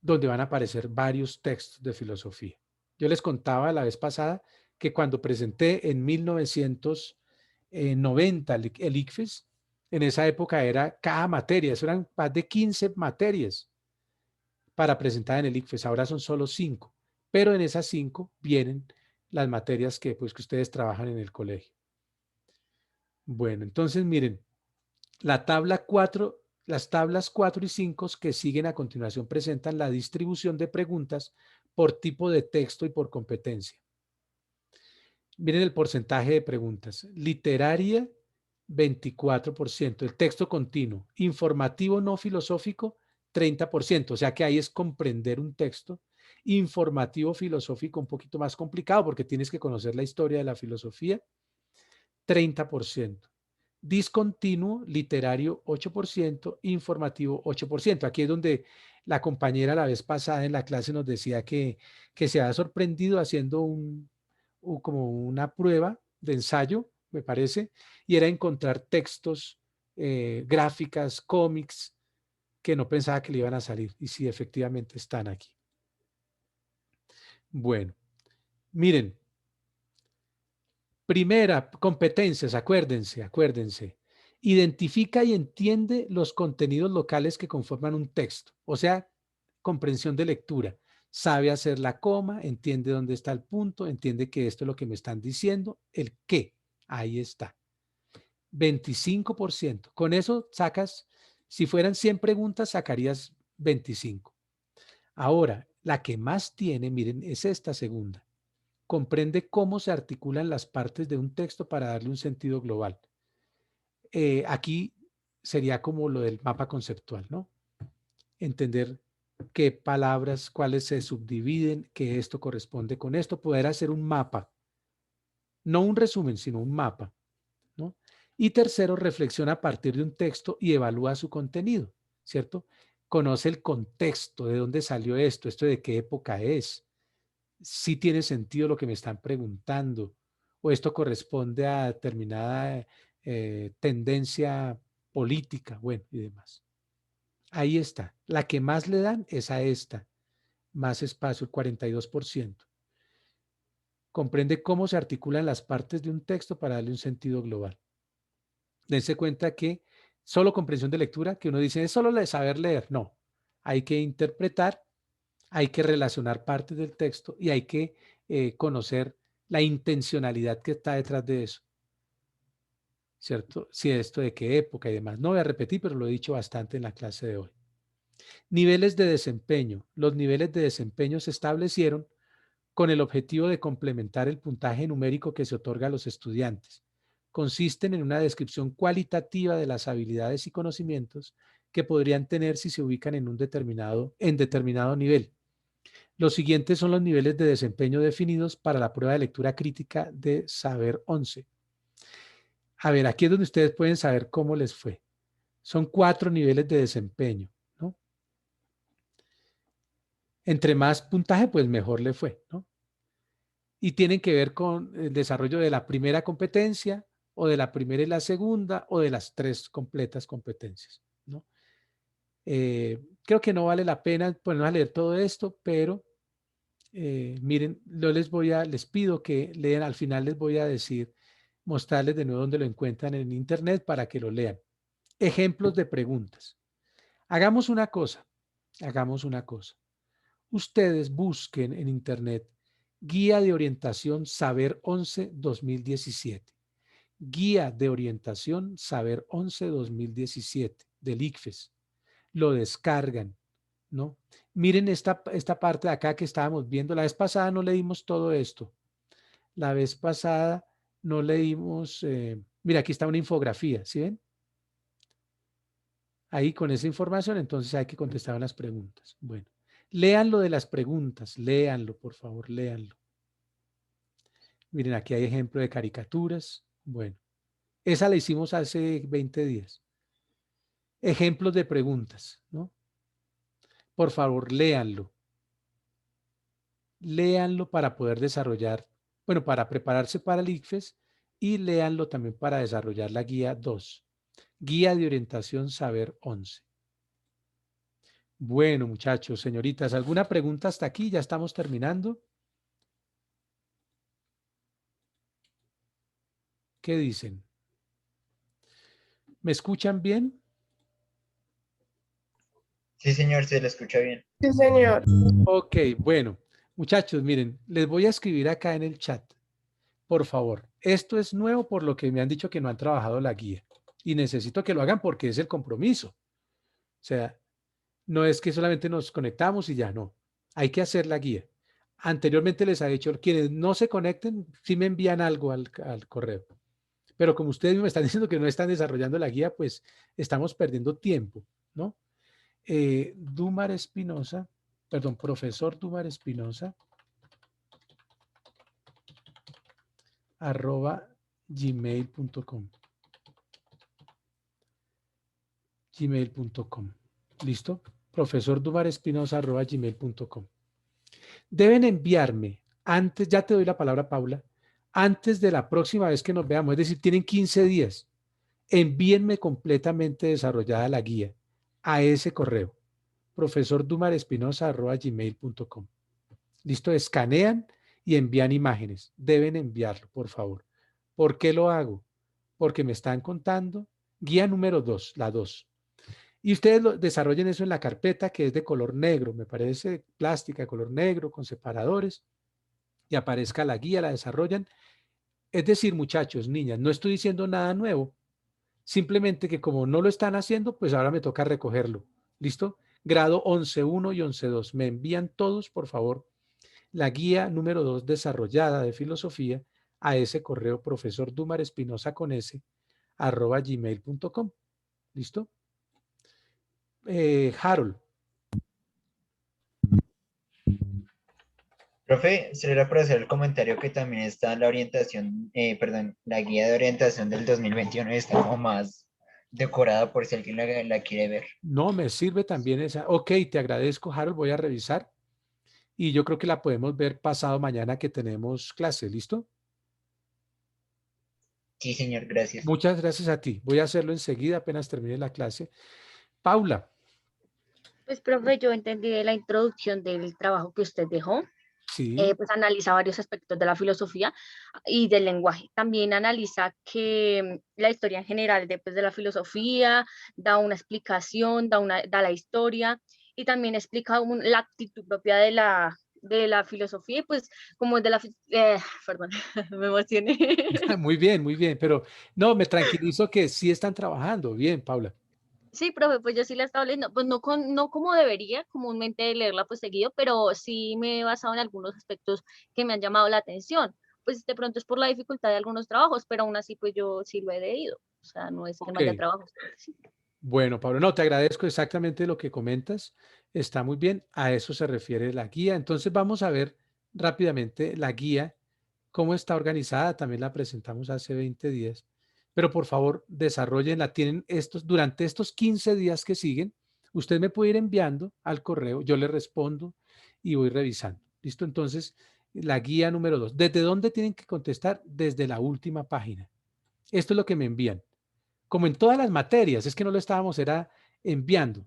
donde van a aparecer varios textos de filosofía. Yo les contaba la vez pasada que cuando presenté en 1990 el ICFES, en esa época era cada materia, eso eran más de 15 materias para presentar en el ICFES, ahora son solo 5, pero en esas 5 vienen las materias que, pues, que ustedes trabajan en el colegio. Bueno, entonces miren, la tabla 4, las tablas 4 y 5 que siguen a continuación presentan la distribución de preguntas por tipo de texto y por competencia. Miren el porcentaje de preguntas. Literaria, 24%. El texto continuo. Informativo no filosófico, 30%. O sea que ahí es comprender un texto. Informativo filosófico un poquito más complicado porque tienes que conocer la historia de la filosofía, 30%. Discontinuo, literario, 8%, informativo, 8%. Aquí es donde la compañera la vez pasada en la clase nos decía que se ha sorprendido haciendo como una prueba de ensayo, me parece, y era encontrar textos, gráficas, cómics, que no pensaba que le iban a salir. Y sí, efectivamente están aquí. Bueno, miren. Primera, competencias, acuérdense. Identifica y entiende los contenidos locales que conforman un texto, o sea, comprensión de lectura. Sabe hacer la coma, entiende dónde está el punto, entiende que esto es lo que me están diciendo, el qué, ahí está. 25%. Con eso sacas, si fueran 100 preguntas, sacarías 25. Ahora, la que más tiene, miren, es esta segunda. Comprende cómo se articulan las partes de un texto para darle un sentido global. Aquí sería como lo del mapa conceptual, ¿no? Entender qué palabras, cuáles se subdividen, que esto corresponde con esto, poder hacer un mapa, no un resumen, sino un mapa, ¿no? Y tercero, reflexiona a partir de un texto y evalúa su contenido, ¿cierto? Conoce el contexto, de dónde salió esto de qué época es, si tiene sentido lo que me están preguntando, o esto corresponde a determinada tendencia política, bueno, y demás. Ahí está. La que más le dan es a esta, más espacio, el 42%. Comprende cómo se articulan las partes de un texto para darle un sentido global. Dense cuenta que solo comprensión de lectura, que uno dice es solo de saber leer, no. Hay que interpretar, hay que relacionar partes del texto y hay que conocer la intencionalidad que está detrás de eso, ¿cierto? Si esto de qué época y demás. No voy a repetir, pero lo he dicho bastante en la clase de hoy. Niveles de desempeño. Los niveles de desempeño se establecieron con el objetivo de complementar el puntaje numérico que se otorga a los estudiantes. Consisten en una descripción cualitativa de las habilidades y conocimientos que podrían tener si se ubican en determinado nivel. Los siguientes son los niveles de desempeño definidos para la prueba de lectura crítica de Saber 11. A ver, aquí es donde ustedes pueden saber cómo les fue. Son 4 niveles de desempeño, ¿no? Entre más puntaje, pues mejor le fue, ¿no? Y tienen que ver con el desarrollo de la primera competencia, o de la primera y la segunda, o de las 3 completas competencias, ¿no? Creo que no vale la pena ponernos a leer todo esto, pero miren, les pido que lean, al final les voy a decir, mostrarles de nuevo dónde lo encuentran en internet para que lo lean. Ejemplos de preguntas. Hagamos una cosa. Ustedes busquen en internet Guía de Orientación Saber 11 2017. Guía de Orientación Saber 11 2017. del ICFES. Lo descargan, ¿no? Miren esta parte de acá que estábamos viendo. La vez pasada no leímos todo esto. La vez pasada no leímos, mira, aquí está una infografía, ¿sí ven? Ahí con esa información, entonces hay que contestar las preguntas. Bueno, léanlo de las preguntas, léanlo, por favor, léanlo. Miren, aquí hay ejemplo de caricaturas. Bueno, esa la hicimos hace 20 días. Ejemplos de preguntas, ¿no? Por favor, léanlo. Léanlo para poder desarrollar, bueno, para prepararse para el ICFES y léanlo también para desarrollar la guía 2, Guía de Orientación Saber 11. Bueno, muchachos, señoritas, ¿alguna pregunta hasta aquí? Ya estamos terminando. ¿Qué dicen? ¿Me escuchan bien? Sí, señor, se le escucha bien. Sí, señor. Ok, bueno, muchachos, miren, les voy a escribir acá en el chat. Por favor, esto es nuevo por lo que me han dicho que no han trabajado la guía y necesito que lo hagan porque es el compromiso. O sea, no es que solamente nos conectamos y ya no. Hay que hacer la guía. Anteriormente les ha dicho, quienes no se conecten, sí me envían algo al correo. Pero como ustedes me están diciendo que no están desarrollando la guía, pues estamos perdiendo tiempo, ¿no? Dumar Espinosa, perdón, profesor Dumar Espinosa, @gmail.com. gmail.com. ¿Listo? Profesor Dumar Espinosa @gmail.com. Deben enviarme antes, ya te doy la palabra, Paula, antes de la próxima vez que nos veamos, es decir, tienen 15 días. Envíenme completamente desarrollada la guía a ese correo, profesordumarespinosa@gmail.com. ¿Listo? Escanean y envían imágenes. Deben enviarlo, por favor. ¿Por qué lo hago? Porque me están contando guía número 2, la 2. Y ustedes desarrollen eso en la carpeta que es de color negro, me parece plástica de color negro con separadores y aparezca la guía, la desarrollan. Es decir, muchachos, niñas, no estoy diciendo nada nuevo, simplemente que como no lo están haciendo, pues ahora me toca recogerlo. ¿Listo? Grado 11.1 y 11.2. Me envían todos, por favor, la guía número 2 desarrollada de filosofía a ese correo profesor Dumar Espinosa con s @gmail.com. ¿Listo? Harold. Profe, será para hacer el comentario que también está la orientación, perdón, la guía de orientación del 2021 está como más decorada por si alguien la quiere ver. No, me sirve también esa. Ok, te agradezco, Harold. Voy a revisar y yo creo que la podemos ver pasado mañana que tenemos clase. ¿Listo? Sí, señor, gracias. Muchas gracias a ti. Voy a hacerlo enseguida apenas termine la clase. Paula. Pues, profe, yo entendí de la introducción del trabajo que usted dejó. Sí. Pues analiza varios aspectos de la filosofía y del lenguaje. También analiza que la historia en general de la filosofía, da una explicación, da la historia y también explica la actitud propia de la filosofía y pues como de la... perdón, me emocioné. Muy bien, pero no, me tranquilizo que sí están trabajando. Bien, Paula. Sí, profe, pues yo sí la he estado leyendo, pues no como debería comúnmente leerla pues seguido, pero sí me he basado en algunos aspectos que me han llamado la atención. Pues de pronto es por la dificultad de algunos trabajos, pero aún así pues yo sí lo he leído. O sea, no es que Ok. no haya trabajos. Sí. Bueno, Pablo, no, te agradezco exactamente lo que comentas. Está muy bien. A eso se refiere la guía. Entonces vamos a ver rápidamente la guía, cómo está organizada. También la presentamos hace 20 días. Pero por favor, desarrollenla. Tienen durante estos 15 días que siguen, usted me puede ir enviando al correo, yo le respondo y voy revisando. ¿Listo? Entonces, la guía número 2. ¿Desde dónde tienen que contestar? Desde la última página. Esto es lo que me envían. Como en todas las materias, es que no lo estábamos, era enviando.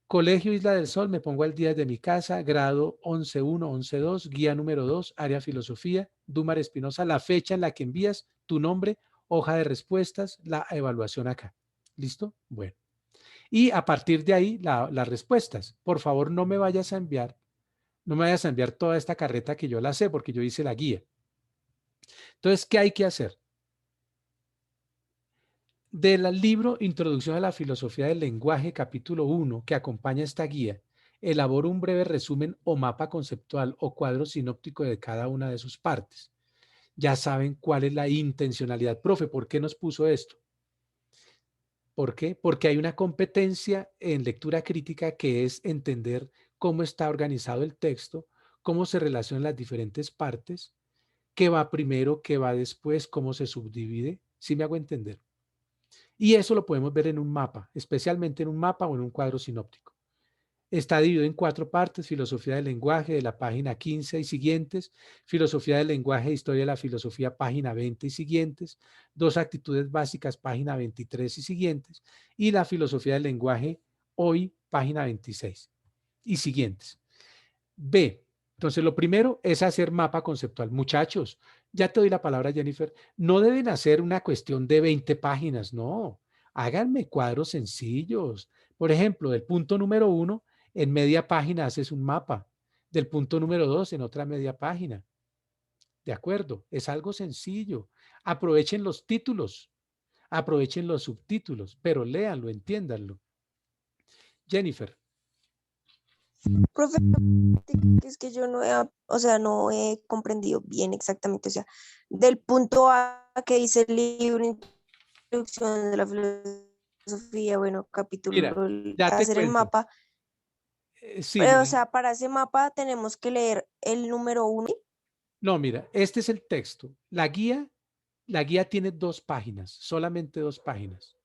Colegio Isla del Sol, me pongo al día de mi casa, grado 11.1, 11.2, guía número 2, área filosofía, Dumar Espinosa, la fecha en la que envías, tu nombre, hoja de respuestas, la evaluación acá. ¿Listo? Bueno. Y a partir de ahí, las respuestas. Por favor, no me vayas a enviar, no me vayas a enviar toda esta carreta que yo la sé, porque yo hice la guía. Entonces, ¿qué hay que hacer? Del libro Introducción a la Filosofía del Lenguaje, capítulo 1, que acompaña esta guía, elaboro un breve resumen o mapa conceptual o cuadro sinóptico de cada una de sus partes. Ya saben cuál es la intencionalidad. Profe, ¿por qué nos puso esto? ¿Por qué? Porque hay una competencia en lectura crítica que es entender cómo está organizado el texto, cómo se relacionan las diferentes partes, qué va primero, qué va después, cómo se subdivide. ¿Sí me hago entender? Y eso lo podemos ver en un mapa, especialmente en un mapa o en un cuadro sinóptico. Está dividido en 4 partes: filosofía del lenguaje, de la página 15 y siguientes; filosofía del lenguaje, historia de la filosofía, página 20 y siguientes; 2 actitudes básicas, página 23 y siguientes; y la filosofía del lenguaje, hoy, página 26 y siguientes. B. Entonces, lo primero es hacer mapa conceptual. Muchachos, ya te doy la palabra, Jennifer. No deben hacer una cuestión de 20 páginas, no. Háganme cuadros sencillos. Por ejemplo, del punto número 1, en media página haces un mapa. Del punto número 2, en otra media página. ¿De acuerdo? Es algo sencillo. Aprovechen los títulos, aprovechen los subtítulos, pero léanlo, entiéndanlo. Jennifer. Profe, es que yo no he, o sea, no he comprendido bien exactamente, o sea, del punto A que dice el libro, introducción de la filosofía, bueno, capítulo, Mira, ya te hacer el cuento. mapa, Sí, pero, o mira. sea, para ese mapa tenemos que leer el número 1. No, mira, este es el texto. La guía tiene 2 páginas, solamente 2 páginas.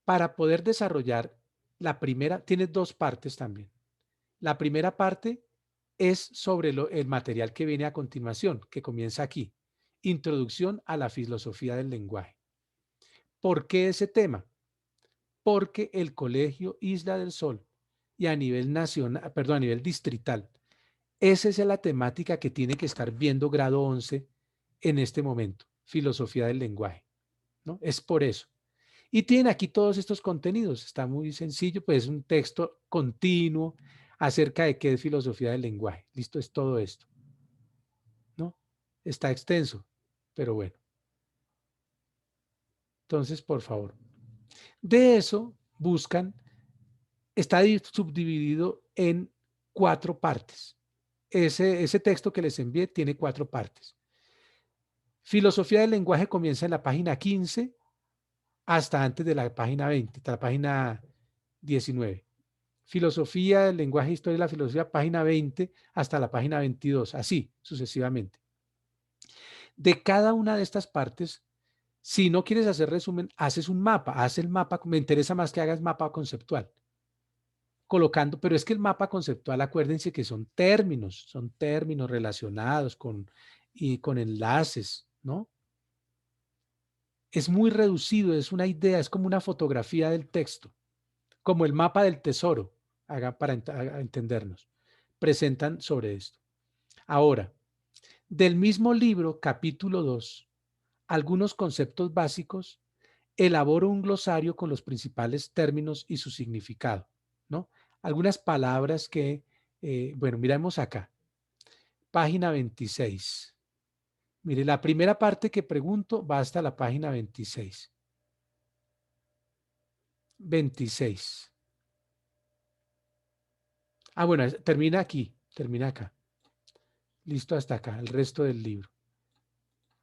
Para poder desarrollar la primera, tiene 2 partes también. La primera parte es sobre el material que viene a continuación, que comienza aquí. Introducción a la filosofía del lenguaje. ¿Por qué ese tema? Porque el Colegio Isla del Sol y a nivel nacional, perdón, a nivel distrital, esa es la temática que tiene que estar viendo grado 11 en este momento, filosofía del lenguaje, ¿no? Es por eso. Y tienen aquí todos estos contenidos, está muy sencillo, pues es un texto continuo acerca de qué es filosofía del lenguaje. Listo, es todo esto, ¿no? Está extenso, pero bueno. Entonces, por favor, de eso buscan, está subdividido en 4 partes. Ese texto que les envié tiene 4 partes. Filosofía del lenguaje comienza en la página 15 hasta antes de la página 20, hasta la página 19. Filosofía del lenguaje, historia de la filosofía, página 20 hasta la página 22, así sucesivamente. De cada una de estas partes, si no quieres hacer resumen, haces un mapa, haz el mapa. Me interesa más que hagas mapa conceptual, colocando, pero es que el mapa conceptual, acuérdense que son términos relacionados y con enlaces, ¿no? Es muy reducido, es una idea, es como una fotografía del texto, como el mapa del tesoro, para entendernos. Presentan sobre esto. Ahora, del mismo libro, capítulo 2, algunos conceptos básicos, elaboro un glosario con los principales términos y su significado, ¿no? Algunas palabras que, bueno, miremos acá, página 26. Mire, la primera parte que pregunto va hasta la página 26. 26. Ah, bueno, termina aquí, termina acá. Listo hasta acá, el resto del libro.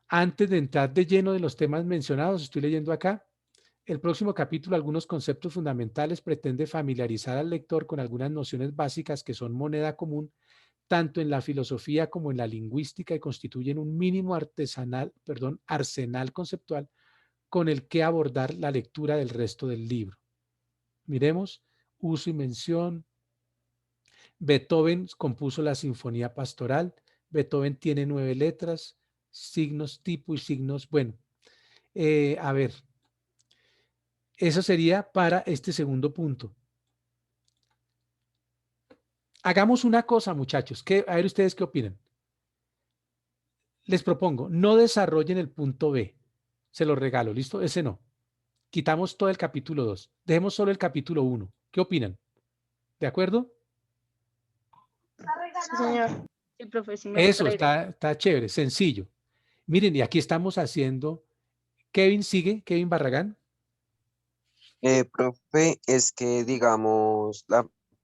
Antes de entrar de lleno de los temas mencionados, estoy leyendo acá. El próximo capítulo, algunos conceptos fundamentales, pretende familiarizar al lector con algunas nociones básicas que son moneda común, tanto en la filosofía como en la lingüística, y constituyen un mínimo arsenal conceptual con el que abordar la lectura del resto del libro. Miremos, uso y mención. Beethoven compuso la Sinfonía Pastoral. Beethoven tiene 9 letras, signos tipo y signos, bueno, a ver, eso sería para este segundo punto. Hagamos una cosa, muchachos, a ver ustedes qué opinan. Les propongo, no desarrollen el punto B, se lo regalo, ¿listo? Ese no. Quitamos todo el capítulo 2, dejemos solo el capítulo 1. ¿Qué opinan? ¿De acuerdo? Sí, señor. Sí, profe, sí me Eso parece. está chévere, sencillo. Miren, y aquí estamos haciendo Kevin sigue, Kevin Barragán. Profe, es que, digamos,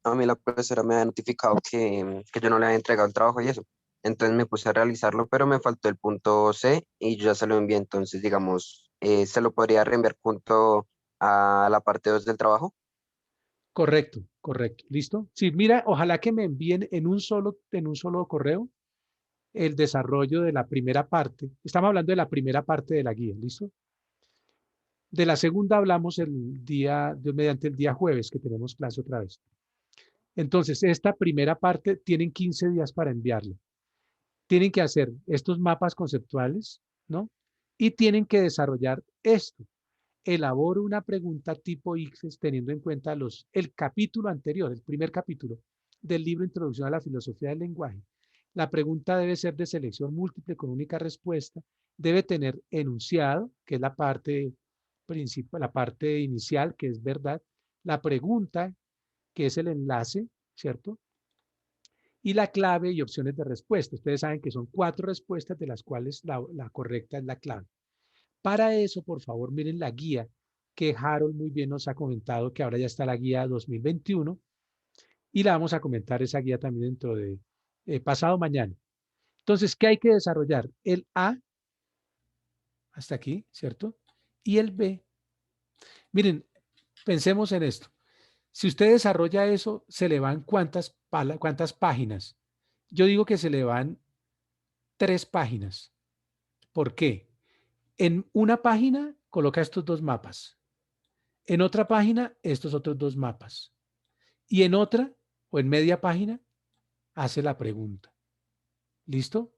a mí la profesora me ha notificado que yo no le había entregado el trabajo y eso. Entonces me puse a realizarlo, pero me faltó el punto C y yo ya se lo envié. Entonces, digamos, se lo podría reenviar junto a la parte 2 del trabajo. Correcto, correcto. ¿Listo? Sí, mira, ojalá que me envíen en un solo correo el desarrollo de la primera parte. Estamos hablando de la primera parte de la guía, ¿listo? De la segunda hablamos mediante el día jueves, que tenemos clase otra vez. Entonces, esta primera parte tienen 15 días para enviarlo. Tienen que hacer estos mapas conceptuales, ¿no? Y tienen que desarrollar esto. Elaboro una pregunta tipo ICFES teniendo en cuenta el capítulo anterior, el primer capítulo del libro Introducción a la Filosofía del Lenguaje. La pregunta debe ser de selección múltiple con única respuesta. Debe tener enunciado, que es la parte principal, la parte inicial, que es verdad. La pregunta, que es el enlace, ¿cierto? Y la clave y opciones de respuesta. Ustedes saben que son 4 respuestas, de las cuales la correcta es la clave. Para eso, por favor, miren la guía que Harold muy bien nos ha comentado, que ahora ya está la guía 2021, y la vamos a comentar esa guía también dentro de pasado mañana. Entonces, ¿qué hay que desarrollar? El A, hasta aquí, ¿cierto? Y el B. Miren, pensemos en esto. Si usted desarrolla eso, se le van cuántas páginas. Yo digo que se le van 3 páginas. ¿Por qué? En una página coloca estos 2 mapas. En otra página, estos otros 2 mapas. Y en otra, o en media página, hace la pregunta. ¿Listo?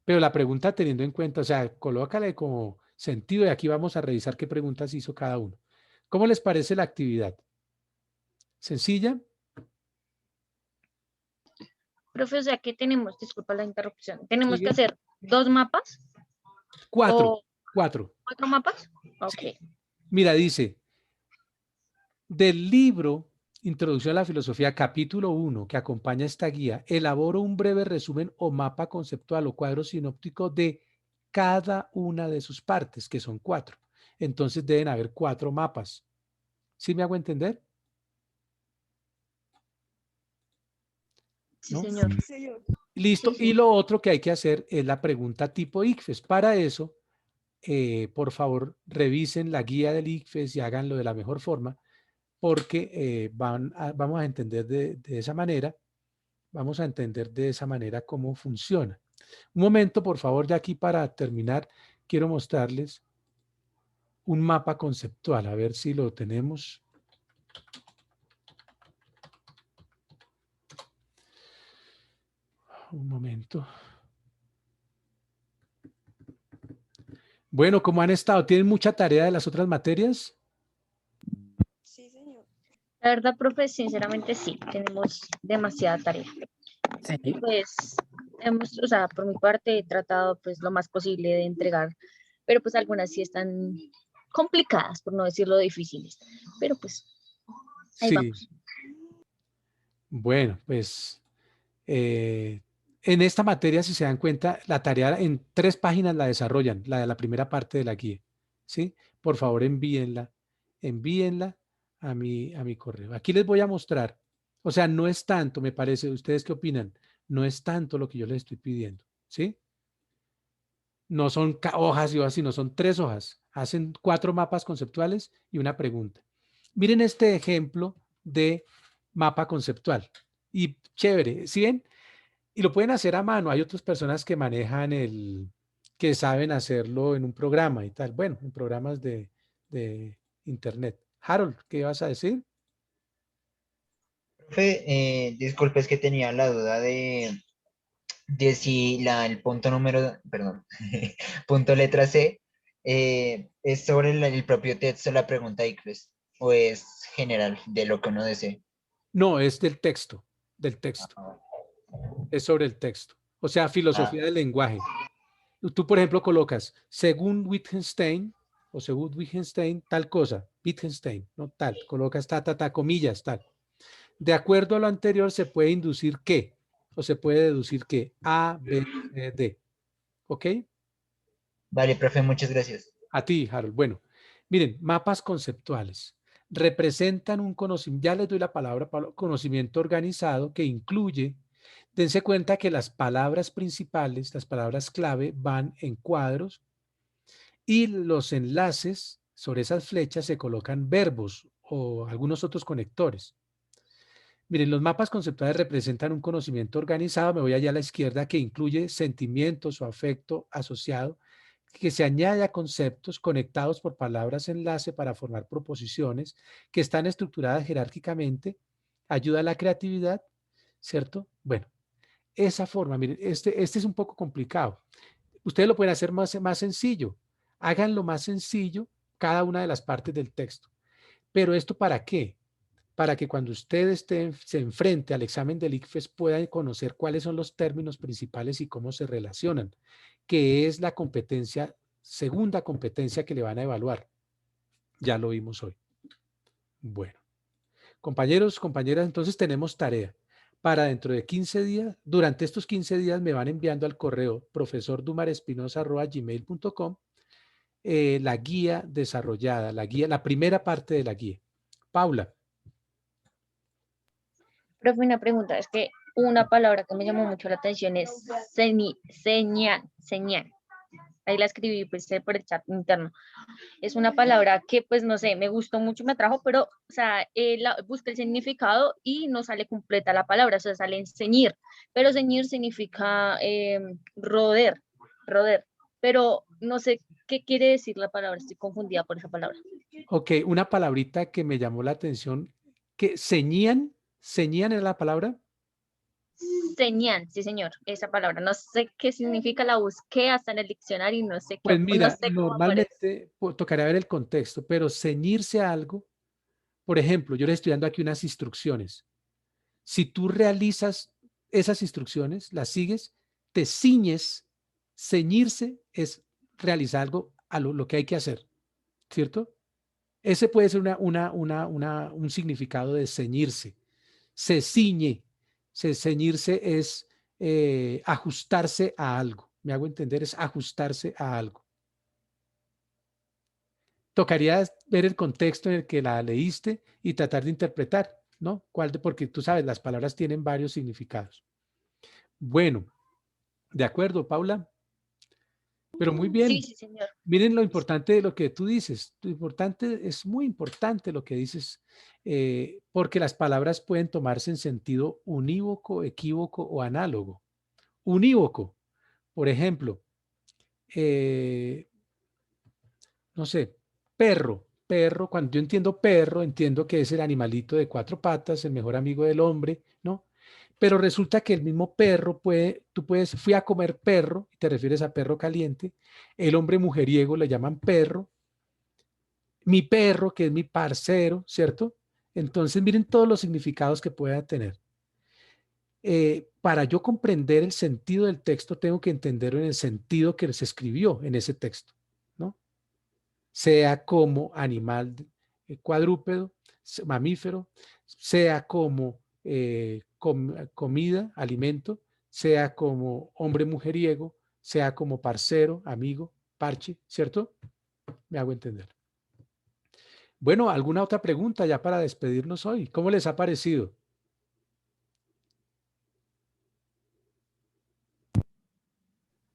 Pero la pregunta teniendo en cuenta, o sea, colócale como sentido y aquí vamos a revisar qué preguntas hizo cada uno. ¿Cómo les parece la actividad? ¿Sencilla? Profe, o sea que tenemos, disculpa la interrupción, tenemos que ¿Sigue? hacer 2 mapas 4. o 4. 4 mapas. Ok. Sí. Mira, dice, del libro Introducción a la Filosofía, capítulo 1, que acompaña esta guía, elaboro un breve resumen o mapa conceptual o cuadro sinóptico de cada una de sus partes, que son 4. Entonces deben haber 4 mapas. ¿Sí me hago entender? Sí, ¿No? señor. Sí, señor. Listo. Sí, sí. Y lo otro que hay que hacer es la pregunta tipo ICFES. Para eso, por favor, revisen la guía del ICFES y háganlo de la mejor forma, porque vamos a entender de esa manera, vamos a entender de esa manera cómo funciona. Un momento, por favor, ya aquí para terminar, quiero mostrarles un mapa conceptual, a ver si lo tenemos. Un momento. Bueno, ¿cómo han estado? ¿Tienen mucha tarea de las otras materias? Sí, señor. La verdad, profe, sinceramente sí, tenemos demasiada tarea. Y Sí. pues o sea, por mi parte he tratado pues lo más posible de entregar, pero pues algunas sí están complicadas, por no decirlo difíciles, pero pues ahí Sí. vamos. Bueno, pues en esta materia, si se dan cuenta, la tarea en 3 páginas la desarrollan, la de la primera parte de la guía. ¿Sí? Por favor, envíenla a mi correo. Aquí les voy a mostrar. O sea, no es tanto, me parece. ¿Ustedes qué opinan? No es tanto lo que yo les estoy pidiendo. ¿Sí? No son hojas y hojas, sino son 3 hojas. Hacen 4 mapas conceptuales y una pregunta. Miren este ejemplo de mapa conceptual. Y chévere, ¿sí ven? Y lo pueden hacer a mano. Hay otras personas que manejan que saben hacerlo en un programa y tal. Bueno, en programas de internet. Harold, ¿qué ibas a decir? Profe, disculpe, es que tenía la duda de si el punto número, perdón, punto letra C, es sobre el propio texto la pregunta ICFES o es general de lo que uno desee. No, es del texto, del texto. Es sobre el texto. O sea, Ah, filosofía del lenguaje. Tú, por ejemplo, colocas, según Wittgenstein, o según Wittgenstein, tal cosa, Wittgenstein, no tal, colocas comillas, tal. De acuerdo a lo anterior, se puede inducir que, o se puede deducir que A, B, C, D. ¿Ok? Vale, profe, muchas gracias. A ti, Harold. Bueno, miren, mapas conceptuales representan un conocimiento, ya les doy la palabra, Pablo, conocimiento organizado que incluye, dense cuenta que las palabras principales, las palabras clave van en cuadros y los enlaces sobre esas flechas se colocan verbos o algunos otros conectores. Miren, los mapas conceptuales representan un conocimiento organizado, me voy allá a la izquierda, que incluye sentimientos o afecto asociado, que se añade a conceptos conectados por palabras enlace para formar proposiciones que están estructuradas jerárquicamente, ayuda a la creatividad, ¿cierto? Bueno, esa forma, miren, este es un poco complicado. Ustedes lo pueden hacer más sencillo. Háganlo más sencillo cada una de las partes del texto. Pero ¿esto para qué? Para que cuando usted se enfrente al examen del ICFES puedan conocer cuáles son los términos principales y cómo se relacionan, que es la competencia, segunda competencia que le van a evaluar. Ya lo vimos hoy. Bueno, compañeros, compañeras, entonces tenemos tarea. Para dentro de 15 días, durante estos 15 días me van enviando al correo profesordumarespinosa@gmail.com la guía desarrollada, la guía, la primera parte de la guía. Paula. Profe, una pregunta, es que una palabra que me llamó mucho la atención es señal. Ahí la escribí pues, por el chat interno. Es una palabra que, pues, no sé, me gustó mucho, me atrajo, pero, o sea, busqué el significado y no sale completa la palabra, o sea, sale en ceñir, pero ceñir significa roder, pero no sé qué quiere decir la palabra, estoy confundida por esa palabra. Ok, una palabrita que me llamó la atención, que ceñían es la palabra. Ceñían, sí señor, esa palabra, no sé qué significa, la busqué hasta en el diccionario y no sé Pues no mira, sé cómo aparece. normalmente tocaría ver el contexto, pero ceñirse a algo, por ejemplo, yo le estoy dando aquí unas instrucciones. Si tú realizas esas instrucciones, las sigues, te ciñes, ceñirse es realizar algo a lo que hay que hacer, ¿cierto? Ese puede ser un significado de ceñirse. Se ciñe. Ceñirse es ajustarse a algo. Me hago entender, es ajustarse a algo. Tocaría ver el contexto en el que la leíste y tratar de interpretar, ¿no? Porque tú sabes, las palabras tienen varios significados. Bueno, de acuerdo, Paula. Pero muy Sí, bien. sí señor. Miren lo importante de lo que tú dices. Lo importante, es muy importante lo que dices, porque las palabras pueden tomarse en sentido unívoco, equívoco o análogo. Unívoco, por ejemplo, no sé, perro, cuando yo entiendo perro, entiendo que es el animalito de cuatro patas, el mejor amigo del hombre, ¿no? Pero resulta que el mismo perro fui a comer perro, y te refieres a perro caliente, el hombre mujeriego le llaman perro, mi perro, que es mi parcero, ¿cierto? Entonces, miren todos los significados que pueda tener. Para yo comprender el sentido del texto, tengo que entenderlo en el sentido que se escribió en ese texto, ¿no? Sea como animal cuadrúpedo, mamífero, sea como comida, alimento, sea como hombre mujeriego, sea como parcero, amigo, parche, ¿cierto? Me hago entender. Bueno, ¿alguna otra pregunta ya para despedirnos hoy? ¿Cómo les ha parecido?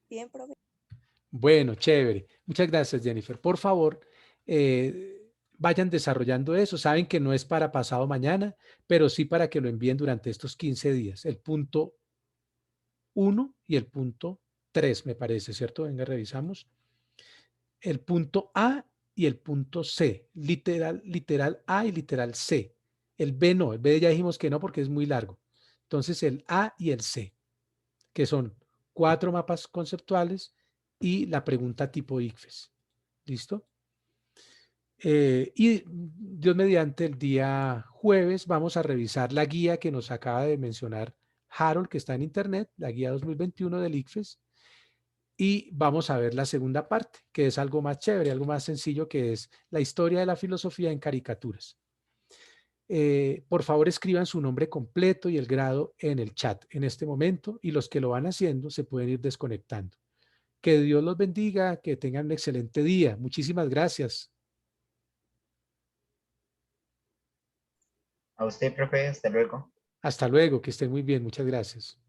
Bien, profe. Bueno, chévere. Muchas gracias, Jennifer. Por favor, vayan desarrollando eso. Saben que no es para pasado mañana, pero sí para que lo envíen durante estos 15 días. El punto 1 y el punto 3, me parece, ¿cierto? Venga, revisamos. El punto A y el punto C. Literal A y literal C. El B no, el B ya dijimos que no porque es muy largo. Entonces, el A y el C, que son 4 mapas conceptuales y la pregunta tipo ICFES. ¿Listo? Y Dios mediante, el día jueves vamos a revisar la guía que nos acaba de mencionar Harold, que está en internet, la guía 2021 del ICFES, y vamos a ver la segunda parte, que es algo más chévere, algo más sencillo, que es la historia de la filosofía en caricaturas. Por favor, escriban su nombre completo y el grado en el chat en este momento, y los que lo van haciendo se pueden ir desconectando. Que Dios los bendiga, que tengan un excelente día. Muchísimas gracias. A usted, profe, hasta luego. Hasta luego, que estén muy bien. Muchas gracias.